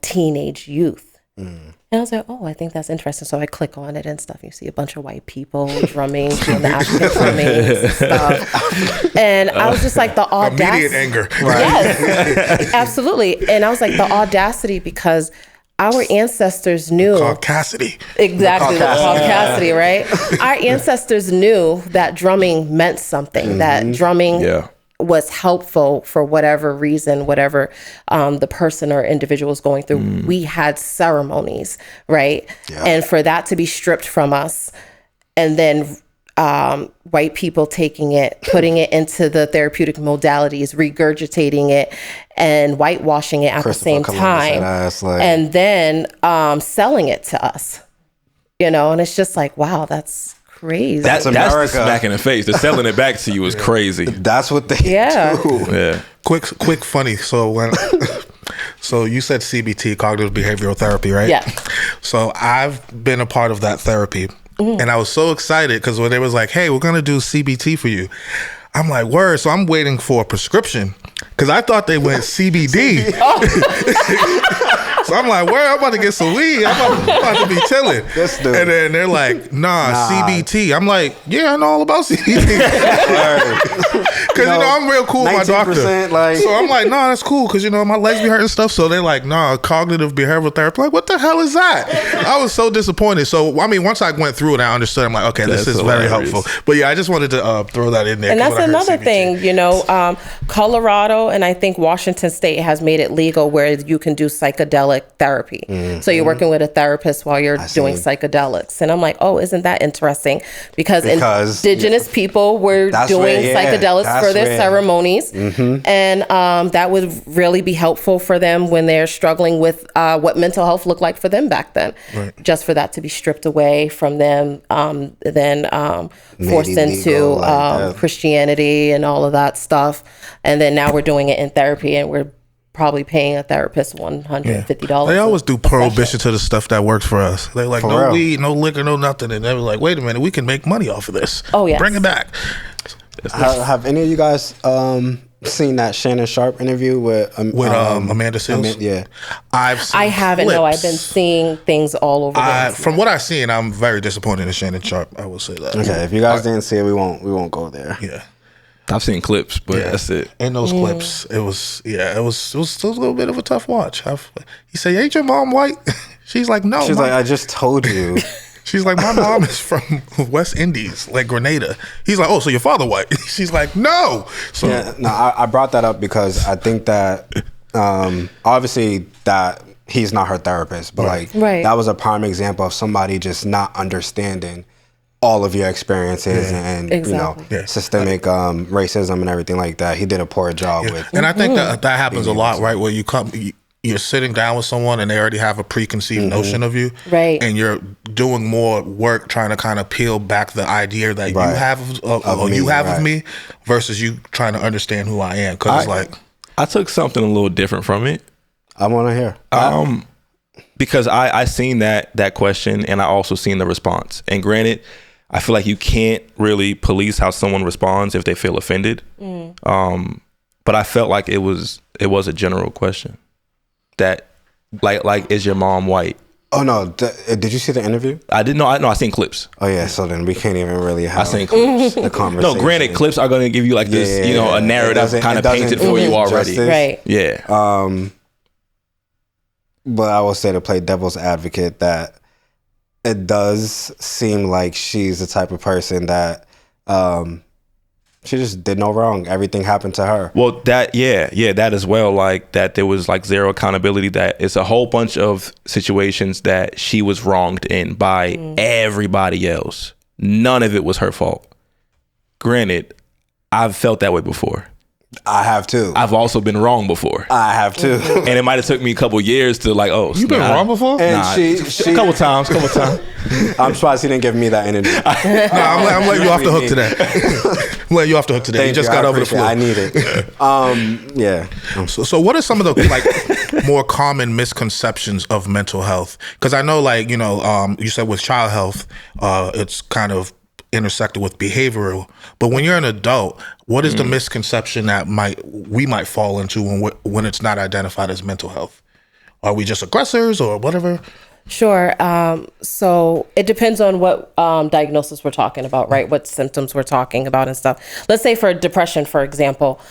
teenage youth. And I was like, oh, I think that's interesting. So I click on it and stuff. You see a bunch of white people drumming, doing the African drumming and stuff. And I was just like, the audacity. Immediate anger. Right? Yes, absolutely. And I was like, the audacity, because our ancestors knew. Caucasity. Exactly, the caucasity, right? Our ancestors knew that drumming meant something, that drumming was helpful for whatever reason, whatever the person or individual was going through. We had ceremonies, right? Yeah. And for that to be stripped from us, and then white people taking it, putting it into the therapeutic modalities, regurgitating it, and whitewashing it at the same time, and then selling it to us, and it's just like, wow, that's crazy. That's America. That's the smack in the face. The selling it back to you is crazy. That's what they do. Yeah. Quick, funny. So so you said CBT, cognitive behavioral therapy, right? Yeah. So I've been a part of that therapy, and I was so excited because when they was like, "Hey, we're gonna do CBT for you," I'm like, "Word!" So I'm waiting for a prescription because I thought they went CBD. So I'm like, where? I'm about to get some weed. I'm about to be chilling. And then they're like, nah, CBT. I'm like, yeah, I know all about CBT. Because, I'm real cool with my doctor. So I'm like, nah, that's cool. Because, my legs be hurting and stuff. So they're like, nah, cognitive behavioral therapy. Like, what the hell is that? I was so disappointed. So, once I went through it, I understood. I'm like, okay, this is very helpful. But yeah, I just wanted to throw that in there. And that's another thing, Colorado and I think Washington State has made it legal where you can do psychedelic psychedelic therapy. So you're working with a therapist while you're doing psychedelics. And I'm like, oh, isn't that interesting? Because indigenous people were doing psychedelics for their ceremonies. And that would really be helpful for them when they're struggling with what mental health looked like for them back then. Just for that to be stripped away from them, then forced into Christianity and all of that stuff. And then now we're doing it in therapy, and we're probably paying a therapist $150. They always do prohibition to the stuff that works for us. They're like, no weed, no liquor, no nothing. And they're like, wait a minute, we can make money off of this. Oh, yeah. Bring it back. Have any of you guys seen that Shannon Sharp interview with Amanda Seales? I haven't. No, I've been seeing things all over. From what I've seen, I'm very disappointed in Shannon Sharp. I will say that. Okay, if you guys didn't see it, we won't go there. Yeah, I've seen clips, but that's it. In those clips, it was a little bit of a tough watch. He said, "Ain't your mom white?" She's like, "No." She's like, "I just told you." She's like, "My mom is from West Indies, like Grenada." He's like, "Oh, so your father white?" She's like, "No." So I brought that up because I think that obviously that he's not her therapist, but that was a prime example of somebody just not understanding all of your experiences and systemic racism and everything like that. He did a poor job with. And I think that happens a lot, right? Where you're sitting down with someone and they already have a preconceived notion of you, right? And you're doing more work trying to kind of peel back the idea that you have of me versus you trying to understand who I am. Because I took something a little different from it. I want to hear. Because I seen that question, and I also seen the response. And granted, I feel like you can't really police how someone responds if they feel offended. But I felt like it was a general question. That like is your mom white? Oh no! Did you see the interview? I didn't know. I seen clips. Oh yeah, so then we can't even really have I seen clips. the conversation. No, granted, clips are going to give you like this, a narrative kind of painted for you already. Right. Yeah. But I will say, to play devil's advocate, that it does seem like she's the type of person that she just did no wrong. Everything happened to her. Well, that as well. Like that, there was like zero accountability. That it's a whole bunch of situations that she was wronged in by everybody else. None of it was her fault. Granted, I've felt that way before. I have too. I've also been wrong before. I have too. And it might have took me a couple years to like, you've been wrong before? And she a couple times. I'm surprised he didn't give me that energy. I'm letting you off the hook today. I'm letting you off the hook today. You just got over the flu. I need it. Yeah. So what are some of the more common misconceptions of mental health? Because I know you said with child health, it's kind of intersected with behavioral, but when you're an adult, what is the misconception that we might fall into when it's not identified as mental health? Are we just aggressors or whatever? Sure. So it depends on what diagnosis we're talking about, right? What symptoms we're talking about and stuff. Let's say for depression, for example.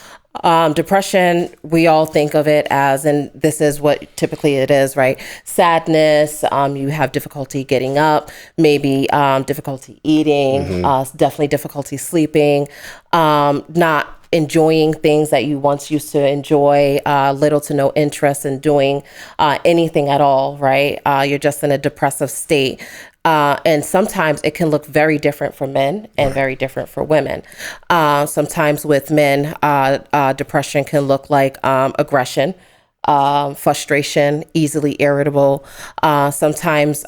Depression, we all think of it as, and this is what typically it is, right? Sadness, you have difficulty getting up, maybe difficulty eating, definitely difficulty sleeping, not enjoying things that you once used to enjoy, little to no interest in doing anything at all, right? You're just in a depressive state. And sometimes it can look very different for men and very different for women. Sometimes with men, depression can look like aggression, frustration, easily irritable, sometimes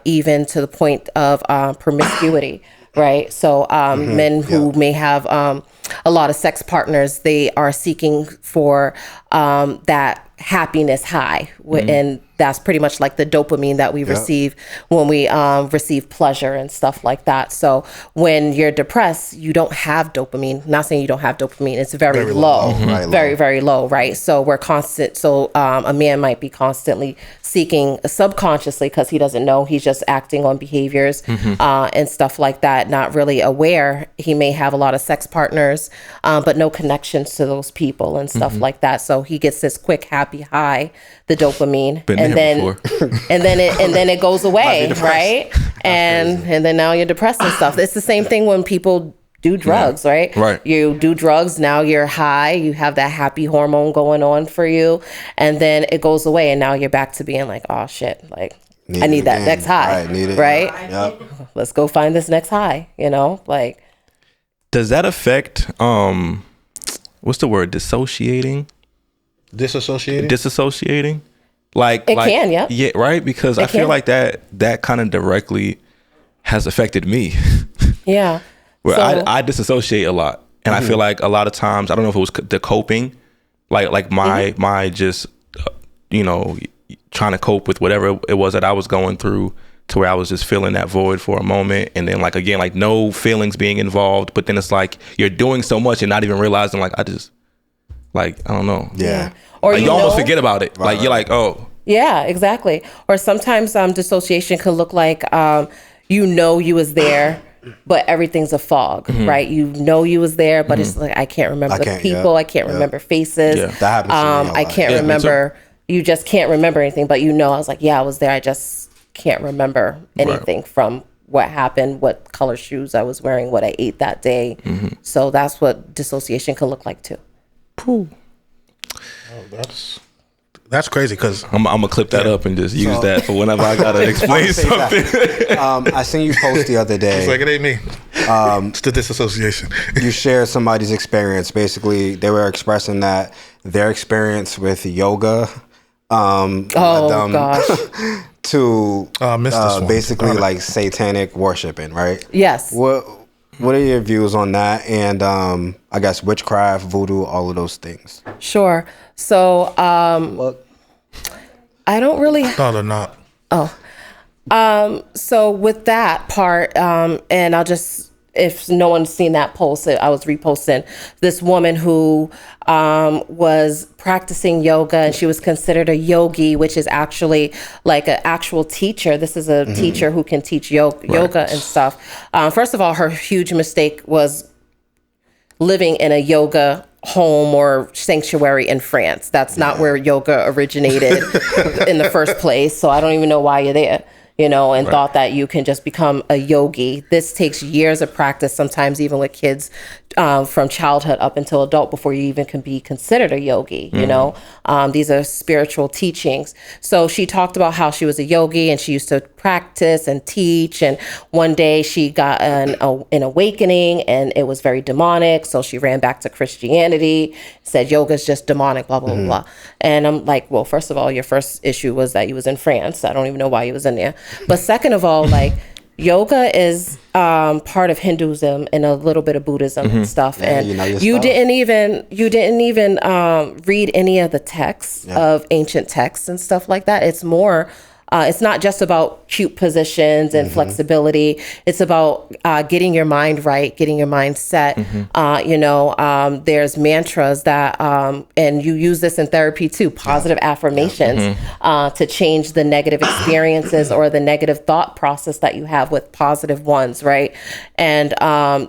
even to the point of promiscuity, right? So men who may have a lot of sex partners, they are seeking for that happiness high, and that's pretty much like the dopamine that we receive when we receive pleasure and stuff like that. So when you're depressed, you don't have dopamine. Not saying you don't have dopamine, it's very low, very low, right? So we're constant. So a man might be constantly seeking subconsciously, because he doesn't know, he's just acting on behaviors and stuff like that, not really aware. He may have a lot of sex partners, but no connections to those people and stuff like that. So he gets this quick happy high, the dopamine, and then it goes away, right? And then now you're depressed and stuff. It's the same thing when people do drugs, right? Right. You do drugs, now you're high, you have that happy hormone going on for you, and then it goes away, and now you're back to being like, oh shit, like I need that next high, right? Yep. Let's go find this next high, you know, like. Does that affect what's the word? Dissociating? Disassociating? Like It can, yeah. Yeah, right? Because I feel like that kind of directly has affected me. Yeah. Where So- I disassociate a lot. And I feel like a lot of times, I don't know if it was the coping, like my just, you know, trying to cope with whatever it was that I was going through, to where I was just feeling that void for a moment. And then like, again, like no feelings being involved, but then it's like you're doing so much and not even realizing like, I don't know. Yeah. Or Like, you you almost know- forget about it. Like you're like, oh. Yeah, exactly. Or sometimes dissociation could look like you know you was there, but everything's a fog, right? You know you was there, but it's like I can't remember the people. I can't remember faces. Yeah. That happens to me a I lot. can't Yeah, me too. remember. You just can't remember anything, but you know I was like, yeah, I was there. I just can't remember anything from what happened, what color shoes I was wearing, what I ate that day. So that's what dissociation can look like too. That's crazy because I'm gonna clip that up and just use that for whenever I gotta explain Say something. that. I seen you post the other day. it's like it ain't me. It's the disassociation. You shared somebody's experience. Basically, they were expressing that their experience with yoga led them Gosh. to I missed this one. basically like satanic worshiping, right? Yes. What are your views on that? And I guess witchcraft, voodoo, all of those things. Sure. So I don't really. No, they're not. So with that part, and I'll just, if no one's seen that post, I was reposting this woman who was practicing yoga, and she was considered a yogi, which is actually like an actual teacher. This is a teacher who can teach yoga and stuff. First of all, her huge mistake was living in a yoga home or sanctuary in France. That's not where yoga originated in the first place. So I don't even know why you're there, you know, and thought that you can just become a yogi. This takes years of practice, sometimes even with kids from childhood up until adult before you even can be considered a yogi, you know. These are spiritual teachings. So she talked about how she was a yogi and she used to practice and teach. And one day she got an awakening and it was very demonic. So she ran back to Christianity, said yoga's just demonic, blah, blah, blah. And I'm like, well, first of all, your first issue was that you was in France. I don't even know why you was in there. But second of all, like, yoga is part of Hinduism and a little bit of Buddhism and stuff. Yeah, and you know your you stuff. didn't even read any of the texts of ancient texts and stuff like that. It's more it's not just about cute positions and flexibility. It's about getting your mind right, getting your mind set. You know, there's mantras that, and you use this in therapy too, positive affirmations to change the negative experiences or the negative thought process that you have with positive ones, right? And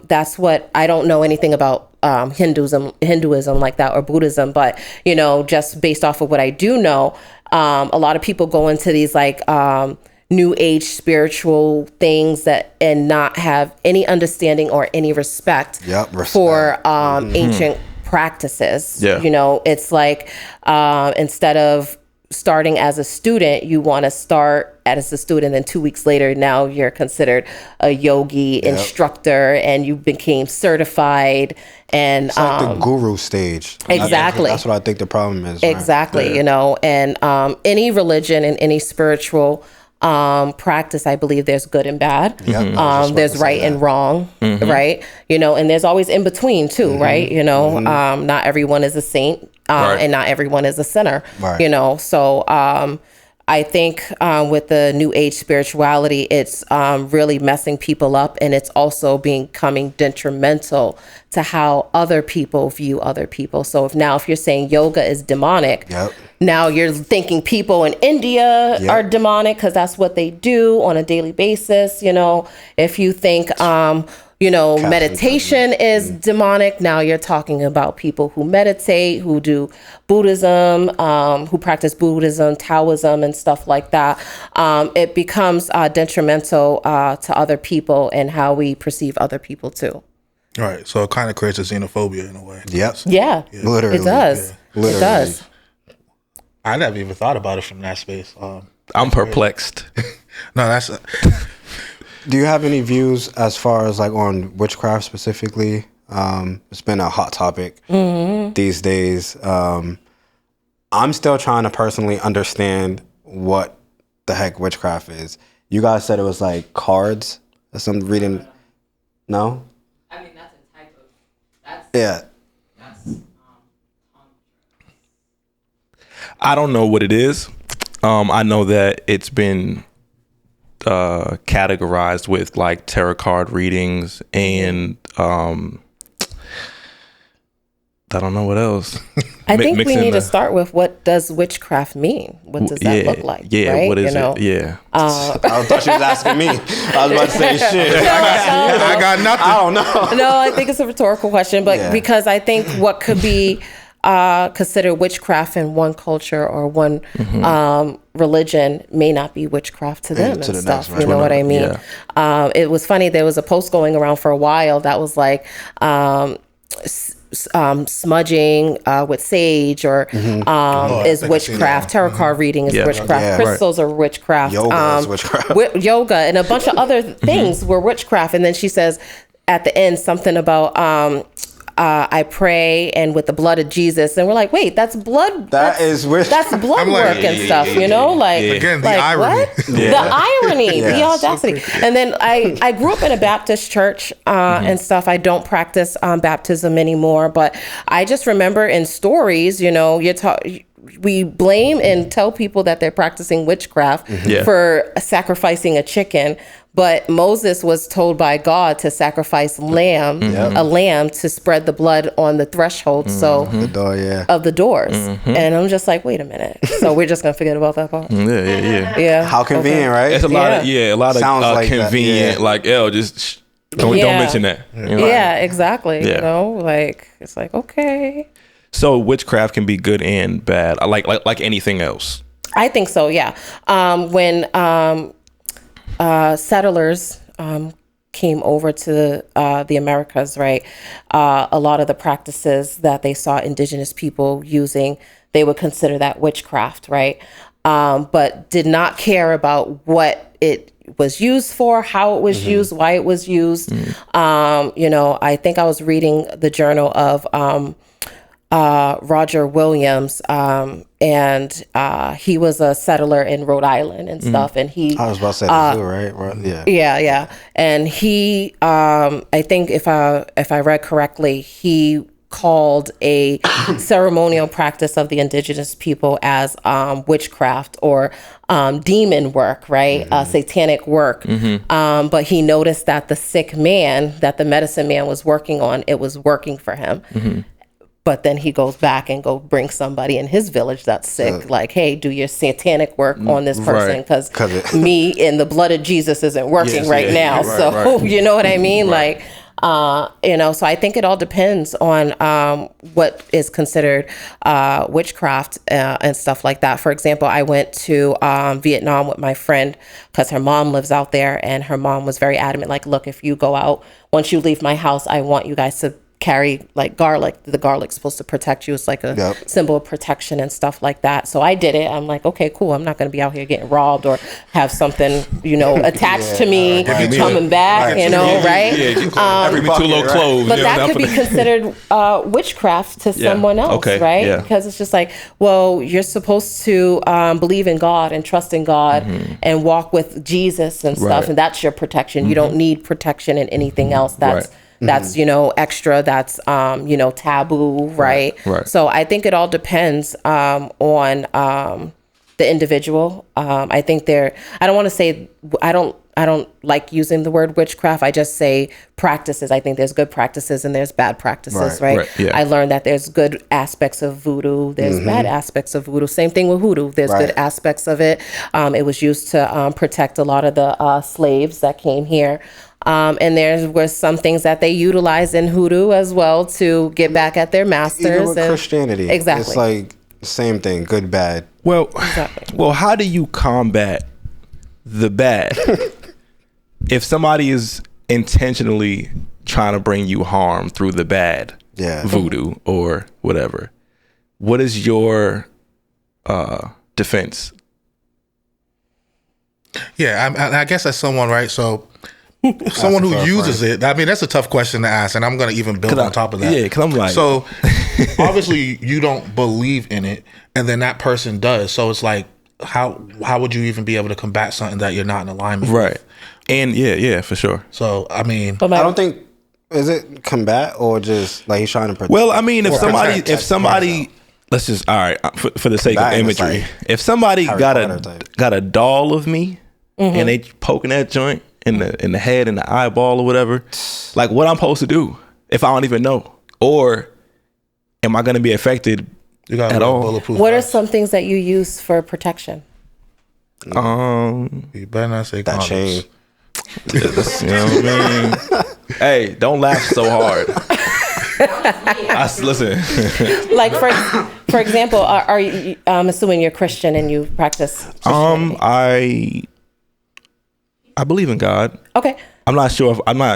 that's what, I don't know anything about Hinduism like that, or Buddhism, but, you know, just based off of what I do know, a lot of people go into these like new age spiritual things that and not have any understanding or any respect for ancient practices. Yeah. You know, it's like instead of starting as a student, you want to start as a student, then 2 weeks later, now you're considered a yogi instructor and you became certified. And it's like the guru stage. Exactly. That's what I think the problem is. Exactly. Right? You know, and any religion and any spiritual practice, I believe there's good and bad. There's right and wrong, right? You know, and there's always in between too, right? You know, not everyone is a saint and not everyone is a sinner, you know? So I think with the new age spirituality, it's really messing people up, and it's also becoming detrimental to how other people view other people. So if you're saying yoga is demonic, now you're thinking people in India are demonic because that's what they do on a daily basis. You know, if you think you know, meditation is demonic, now you're talking about people who meditate, who do Buddhism, who practice Buddhism, Taoism, and stuff like that. It becomes detrimental to other people and how we perceive other people too. All right, so it kind of creates a xenophobia in a way. Yep. Yeah. Literally. It does. Yeah. Literally. It does. I never even thought about it from that space. I'm perplexed. No, that's Do you have any views as far as like on witchcraft specifically? It's been a hot topic these days. I'm still trying to personally understand what the heck witchcraft is. You guys said it was like cards. That's some reading. No? I mean, that's a type of. Yeah. I don't know what it is. I know that it's been categorized with like tarot card readings and I don't know what else. I think we need to start with what does witchcraft mean? What does that look like? Yeah, right? what is it? Yeah. I thought she was asking me. I was about to say shit. I got nothing. I don't know. No, I think it's a rhetorical question, but because I think what could be considered witchcraft in one culture or one religion may not be witchcraft to them and the stuff. next, You know what I mean? Yeah. It was funny. There was a post going around for a while that was like smudging with sage or is witchcraft. Tarot card reading is witchcraft. Yeah, Crystals are witchcraft. Yoga is witchcraft. Yoga and a bunch of other things were witchcraft. And then she says at the end something about I pray and with the blood of Jesus, and we're like, wait, that's blood. That's blood work and stuff, you know, like Again, the like irony. what? The irony, the audacity. And then I grew up in a Baptist church and stuff. I don't practice baptism anymore, but I just remember in stories, you know, we blame and tell people that they're practicing witchcraft for sacrificing a chicken. But Moses was told by God to sacrifice a lamb to spread the blood on the threshold of the doors. And I'm just like, wait a minute. So we're just going to forget about that part? Yeah. How convenient, right? It's a lot of Sounds like convenient, that, just don't mention that. You know? Yeah, exactly. Yeah. You know, like, it's like, okay. So witchcraft can be good and bad, like anything else. I think so, yeah. When settlers came over to the Americas, right? A lot of the practices that they saw indigenous people using, they would consider that witchcraft, right? But did not care about what it was used for, how it was used, why it was used. You know, I think I was reading the journal of Roger Williams, and he was a settler in Rhode Island and stuff. And I was about to say that too, right? Yeah. And he, I think if I read correctly, he called a ceremonial practice of the indigenous people as witchcraft or demon work, right? Satanic work. But he noticed that the sick man that the medicine man was working on, it was working for him. But then he goes back and bring somebody in his village that's sick. Like, hey, do your satanic work on this person because me and the blood of Jesus isn't working now. You know what I mean? Like, you know, so I think it all depends on what is considered witchcraft and stuff like that. For example, I went to Vietnam with my friend because her mom lives out there, and her mom was very adamant, like, look, if you go out, once you leave my house, I want you guys to carry like garlic. The garlic's supposed to protect you. It's like a symbol of protection and stuff like that. So I did it. I'm like, okay, cool. I'm not going to be out here getting robbed or have something, you know, attached to me coming back, you know, right? Every too low clothes. But that could be considered witchcraft to someone else, right? Yeah. Because it's just like, well, you're supposed to believe in God and trust in God and walk with Jesus and stuff, and that's your protection. You don't need protection in anything else. That's you know, extra, that's you know, taboo, right? So I think it all depends on the individual. I think I don't want to say, I don't like using the word witchcraft. I just say practices. I think there's good practices and there's bad practices, right? I learned that there's good aspects of voodoo, there's bad aspects of voodoo. Same thing with hoodoo. There's good aspects of it. It was used to protect a lot of the slaves that came here. And there were some things that they utilized in hoodoo as well to get back at their masters. Even with Christianity. Exactly. It's like same thing, good, bad. Well, how do you combat the bad? If somebody is intentionally trying to bring you harm through the bad voodoo or whatever, what is your defense? Yeah, I guess as someone, right? So someone who uses it, I mean, that's a tough question to ask, and I'm going to even build on top of that. Yeah, because I'm like... So, obviously, you don't believe in it, and then that person does. So, it's like, how would you even be able to combat something that you're not in alignment with? And, yeah, for sure. So, I mean... I don't think... Is it combat or just, like, he's trying to protect? Well, I mean, if somebody... Let's just... All right, for the sake of imagery. Like if somebody got a doll of me, and they poking that joint, in the head and the eyeball or whatever, like what I'm supposed to do if I don't even know, or am I going to be affected at all? What are some things that you use for protection? You better not say that chain. You know what I mean? Hey, don't laugh so hard. Listen. Like for example, are you? I'm assuming you're Christian and you practice. I believe in God. Okay. I'm not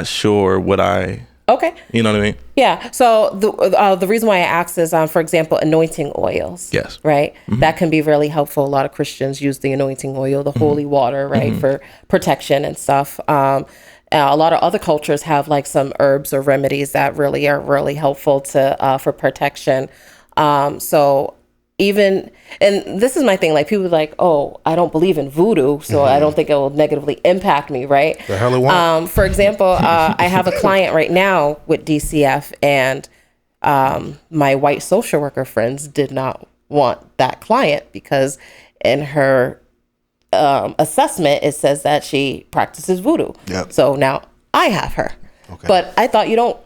sure what I. Okay. You know what I mean? Yeah. So the reason why I asked is, for example, anointing oils. Yes. Right. Mm-hmm. That can be really helpful. A lot of Christians use the anointing oil, the holy water, right, for protection and stuff. A lot of other cultures have like some herbs or remedies that really are really helpful for protection. So even, and this is my thing, like people are like, oh, I don't believe in voodoo, so I don't think it will negatively impact me, right? The hell it won't. For example, I have a client right now with DCF, and my white social worker friends did not want that client because in her assessment, it says that she practices voodoo. Yep. So now I have her. Okay. But I thought you don't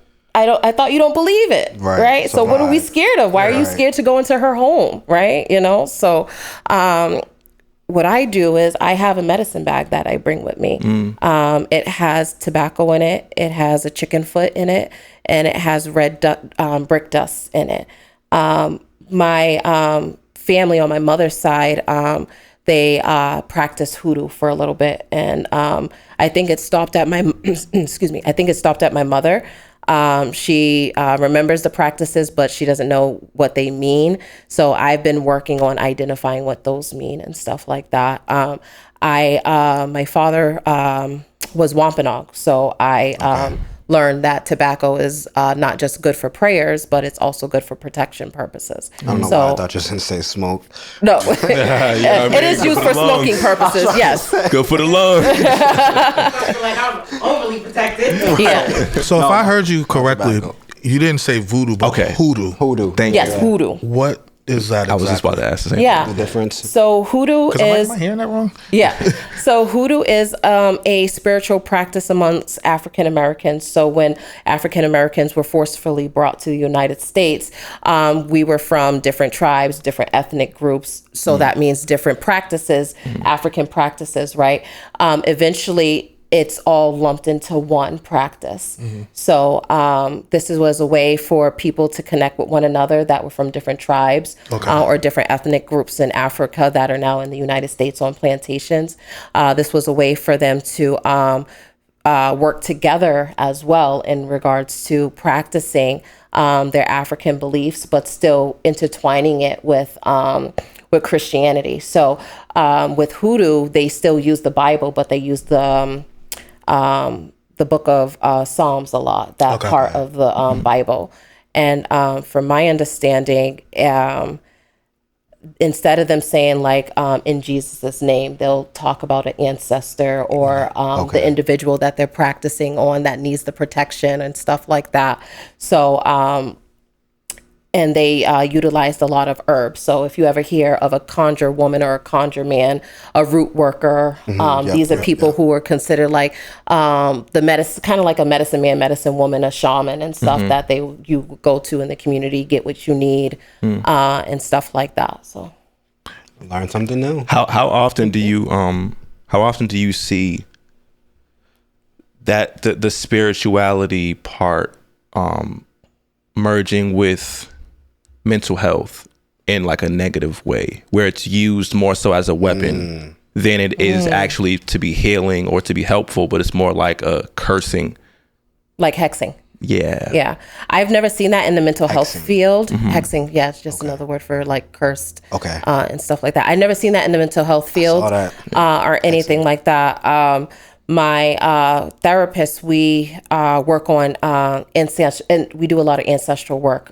believe it, right? So what are we scared of? Why are you scared to go into her home, right? You know? So what I do is I have a medicine bag that I bring with me. It has tobacco in it. It has a chicken foot in it. And it has red brick dust in it. My family on my mother's side, they practiced hoodoo for a little bit. And I think it stopped at my, I think it stopped at my mother. She remembers the practices, but she doesn't know what they mean. So I've been working on identifying what those mean and stuff like that. My father was Wampanoag, so I learned that tobacco is not just good for prayers, but it's also good for protection purposes. I don't know why I thought you were going to say smoke. No, it is used for smoking purposes, yes. Good for the lungs. Like I'm overly protected. Yeah. So if I heard you correctly, you didn't say voodoo, but hoodoo. Hoodoo. Thank you. Hoodoo. What is that exactly? I was just about to ask the same thing. The difference. So hoodoo is... Am I hearing that wrong? Yeah. So hoodoo is a spiritual practice amongst African Americans. So when African Americans were forcefully brought to the United States, we were from different tribes, different ethnic groups. So that means different practices, African practices, right? Eventually, it's all lumped into one practice. So this was a way for people to connect with one another that were from different tribes or different ethnic groups in Africa that are now in the United States on plantations. This was a way for them to work together as well in regards to practicing their African beliefs, but still intertwining it with Christianity. So with hoodoo, they still use the Bible, but they use the book of Psalms a lot, that part of the Bible. And from my understanding, instead of them saying like in Jesus' name, they'll talk about an ancestor or the individual that they're practicing on that needs the protection and stuff like that. So and they utilized a lot of herbs. So if you ever hear of a conjure woman or a conjure man, a root worker, these are people who are considered like the medicine, kind of like a medicine man, medicine woman, a shaman and stuff that you go to in the community, get what you need and stuff like that. So learn something new. How often do you see that the spirituality part merging with mental health in like a negative way, where it's used more so as a weapon than it is actually to be healing or to be helpful, but it's more like a cursing Like hexing. Yeah. I've never seen that in the mental health field. Hexing, yeah, it's just another word for like cursed and stuff like that. I've never seen that in the mental health field or anything like that. My therapist, we work on ancestral, and we do a lot of ancestral work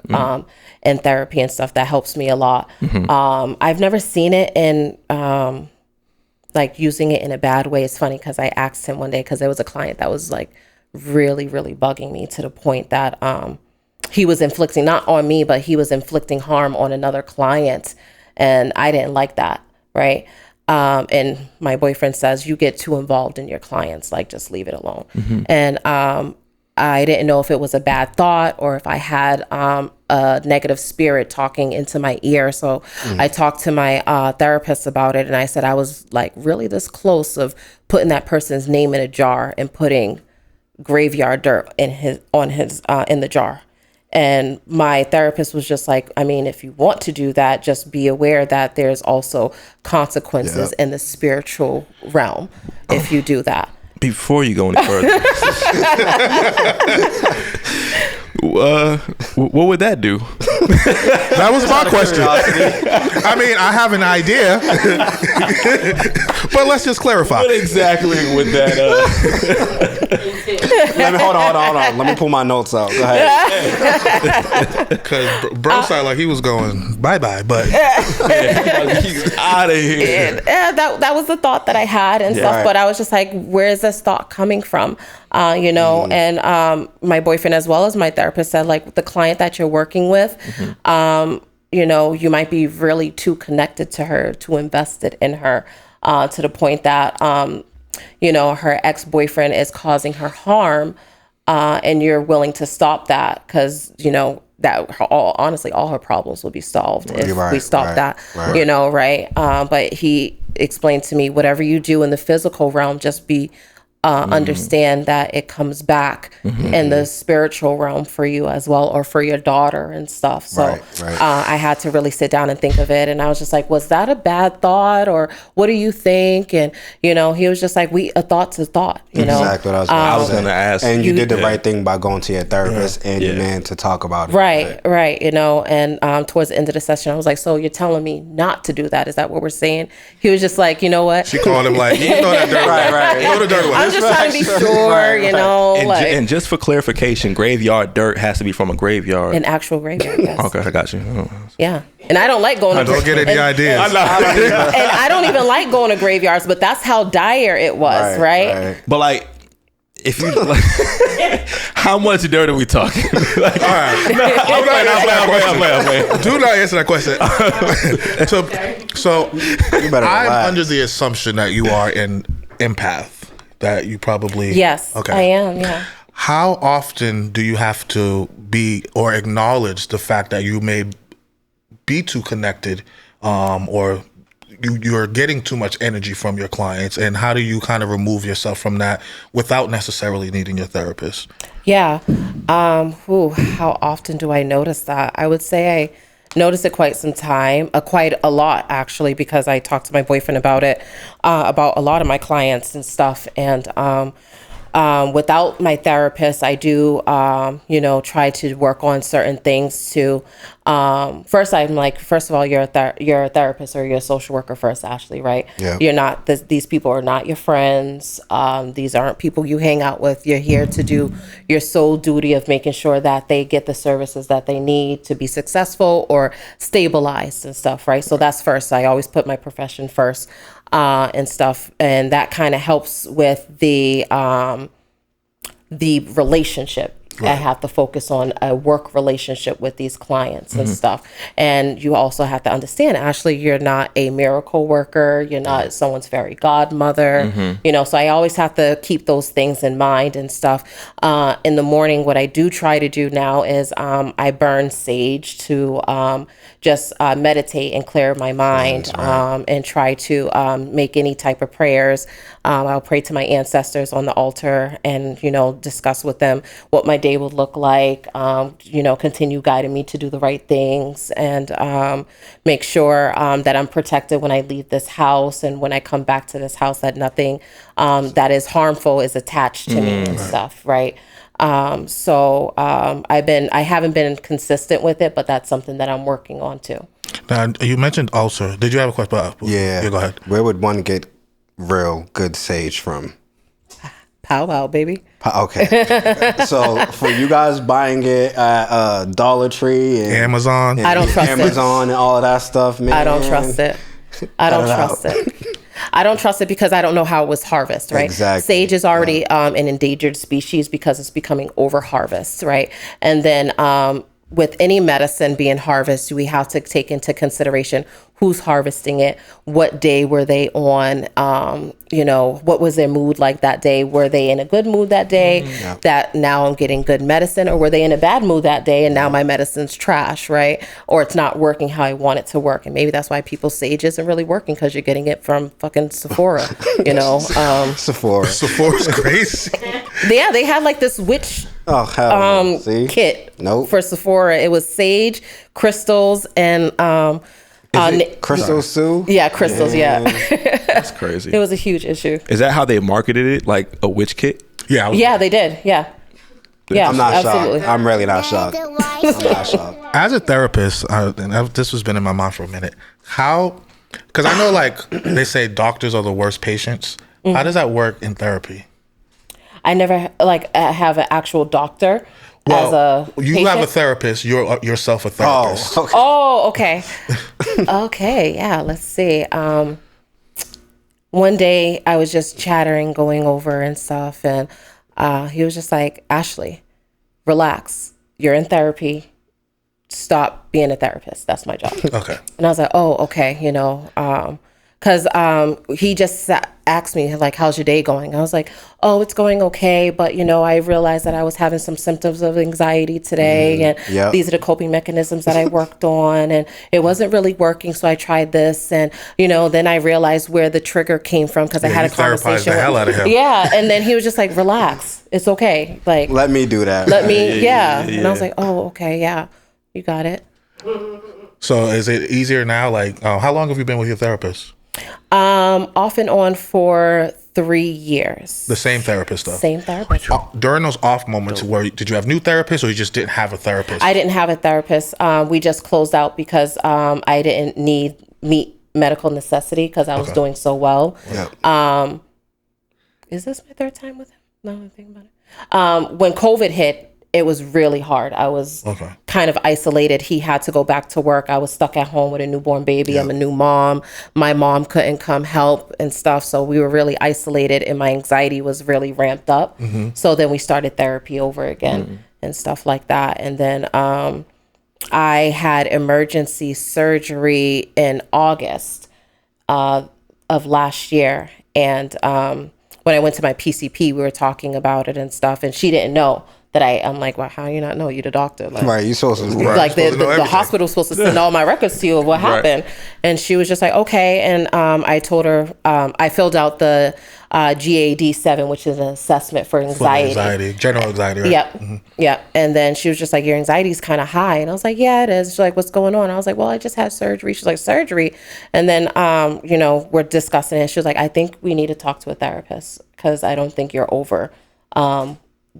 in therapy and stuff that helps me a lot. I've never seen it in like using it in a bad way. It's funny because I asked him one day, because there was a client that was like really, really bugging me to the point that he was inflicting, not on me, but he was inflicting harm on another client. And I didn't like that, right? And my boyfriend says, you get too involved in your clients, like just leave it alone. And I didn't know if it was a bad thought or if I had a negative spirit talking into my ear. So I talked to my therapist about it, and I said I was like really this close of putting that person's name in a jar and putting graveyard dirt in the jar. And my therapist was just like, I mean, if you want to do that, just be aware that there's also consequences in the spiritual realm if you do that. Before you go any further, what would that do? That was my question. I mean, I have an idea, but let's just clarify. What exactly would that? Hold on. Let me pull my notes out. Go ahead. Because bro sounded like he was going bye-bye, but he's out of here. That was the thought that I had and stuff, but I was just like, where is this thought coming from? And my boyfriend, as well as my therapist, said like the client that you're working with, you might be really too connected to her, too invested in her, to the point that, her ex-boyfriend is causing her harm, and you're willing to stop that because, that honestly, all her problems will be solved if we stop that, but he explained to me, whatever you do in the physical realm, just be understand that it comes back in the spiritual realm for you as well, or for your daughter and stuff. So I had to really sit down and think of it. And I was just like, was that a bad thought, or what do you think? And, he was just like, a thought's a thought, Exactly what I was going to ask. And you did the right thing by going to your therapist and your man to talk about it. Right. And towards the end of the session, I was like, so you're telling me not to do that? Is that what we're saying? He was just like, you know what? She called him like, you know that dirt away. Throw the dirt away. I'm just trying to be sure, And just for clarification, graveyard dirt has to be from a graveyard. An actual graveyard, yes. Okay, I got you. Yeah. And I don't like going to don't get any ideas. And I don't even like going to graveyards, but that's how dire it was, right? But like, if you how much dirt are we talking? Like, all right. I'm playing. Do not answer that question. So I'm under the assumption that you are an empath. That you probably... Yes, okay. I am, yeah. How often do you have to be or acknowledge the fact that you may be too connected, or you're getting too much energy from your clients, and how do you kind of remove yourself from that without necessarily needing your therapist? Yeah. How often do I notice that? I would say I noticed it quite a lot actually, because I talked to my boyfriend about it, about a lot of my clients and stuff. And without my therapist, I do, try to work on certain things to, first of all, you're a therapist or you're a social worker first, Ashley, right? Yeah. You're not, these people are not your friends. These aren't people you hang out with. You're here to do your sole duty of making sure that they get the services that they need to be successful or stabilized and stuff, right? So that's first. I always put my profession first. And stuff, and that kind of helps with the relationship. Right. I have to focus on a work relationship with these clients and stuff. And you also have to understand, Ashley, you're not a miracle worker. You're not someone's fairy godmother. So I always have to keep those things in mind and stuff. In the morning, what I do try to do now is I burn sage to just meditate and clear my mind, and try to make any type of prayers. I'll pray to my ancestors on the altar and, discuss with them what my day would look like, continue guiding me to do the right things, and make sure that I'm protected when I leave this house, and when I come back to this house that nothing that is harmful is attached to me and stuff, right? I haven't been consistent with it, but that's something that I'm working on too. Now, you mentioned ulcer. Did you have a question? Yeah. Go ahead. Where would one get real good sage from? Pow, baby. Okay. So for you guys buying it at Dollar Tree and Amazon. I don't trust Amazon and all of that stuff, man. I don't trust it. I don't trust it. I don't trust it because I don't know how it was harvested, right? Exactly. Sage is already an endangered species because it's becoming over harvest, right? And then with any medicine being harvested, we have to take into consideration who's harvesting it, what day were they on, what was their mood like that day? Were they in a good mood that day that now I'm getting good medicine, or were they in a bad mood that day and now my medicine's trash, right? Or it's not working how I want it to work. And maybe that's why people sage isn't really working, because you're getting it from fucking Sephora, Sephora. Sephora's crazy. Yeah, they had like this witch kit for Sephora. It was sage, crystals, and crystals too? Yeah, crystals. Yeah. That's crazy. It was a huge issue. Is that how they marketed it? Like a witch kit? Yeah. Yeah, they did. Yeah. Yeah, I'm not absolutely. shocked. I'm really not shocked. I'm not shocked. As a therapist, this has been in my mind for a minute. Because I know, like, they say doctors are the worst patients. Mm-hmm. How does that work in therapy? I never have an actual doctor as a you patient. have a therapist. You're yourself a therapist. Oh, okay. Okay, yeah. Let's see. One day I was just chattering, going over and stuff, and he was just like, "Ashley, relax. You're in therapy. Stop being a therapist. That's my job." Okay. And I was like, "Oh, okay." Because he just asked me, like, how's your day going? I was like, oh, it's going okay. But, I realized that I was having some symptoms of anxiety today. And these are the coping mechanisms that I worked on. And it wasn't really working. So I tried this. And, then I realized where the trigger came from, because I had a conversation. The hell out of him. Yeah. And then he was just like, relax. It's okay. Like, let me do that. Yeah. And I was like, oh, okay. Yeah. You got it. So is it easier now? Like, how long have you been with your therapist? Off and on for 3 years. The same therapist, though? Same therapist. During those off moments, did you have new therapists, or you just didn't have a therapist? I didn't have a therapist. We just closed out because I didn't meet medical necessity, because I was doing so well. Yeah. Is this my third time with him? No, I'm thinking about it. When COVID hit, it was really hard. I was kind of isolated. He had to go back to work. I was stuck at home with a newborn baby. Yeah. I'm a new mom. My mom couldn't come help and stuff. So we were really isolated, and my anxiety was really ramped up. Mm-hmm. So then we started therapy over again and stuff like that. And then I had emergency surgery in August of last year. And when I went to my PCP, we were talking about it and stuff, and she didn't know that I'm like, well, how you not know? You the doctor. Like, right, you supposed to. Like the hospital's supposed to send all my records to you of what happened. And she was just like, okay. And I told her, I filled out the GAD-7, which is an assessment for anxiety. General anxiety, right? Yep. Mm-hmm. Yep. And then she was just like, your anxiety's kind of high. And I was like, yeah, it is. She's like, what's going on? I was like, well, I just had surgery. She's like, surgery? And then, we're discussing it. She was like, I think we need to talk to a therapist, because I don't think you're over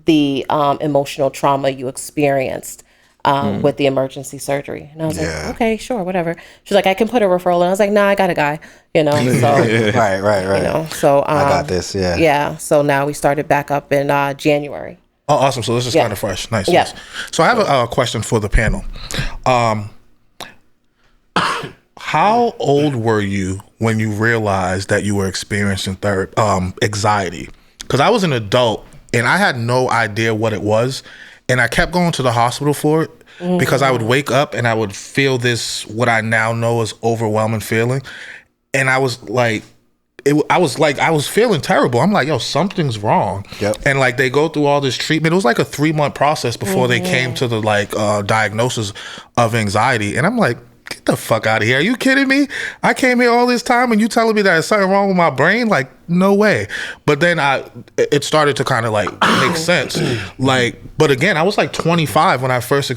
the emotional trauma you experienced with the emergency surgery. And I was like, okay, sure, whatever. She's like, I can put a referral. And I was like, nah, I got a guy, so. Right. So I got this, Yeah, so now we started back up in January. Oh, awesome. So this is kind of fresh. Nice. Yeah. So I have a question for the panel. How old were you when you realized that you were experiencing anxiety? Because I was an adult, and I had no idea what it was. And I kept going to the hospital for it because I would wake up and I would feel this, what I now know is overwhelming feeling. And I was like, I was feeling terrible. I'm like, yo, something's wrong. Yep. And like, they go through all this treatment. It was like a 3-month process before they came to the diagnosis of anxiety. And I'm like, get the fuck out of here. Are you kidding me? I came here all this time and you telling me that there's something wrong with my brain? Like, no way. But then it started to kind of like make sense. But again, I was like 25 when I first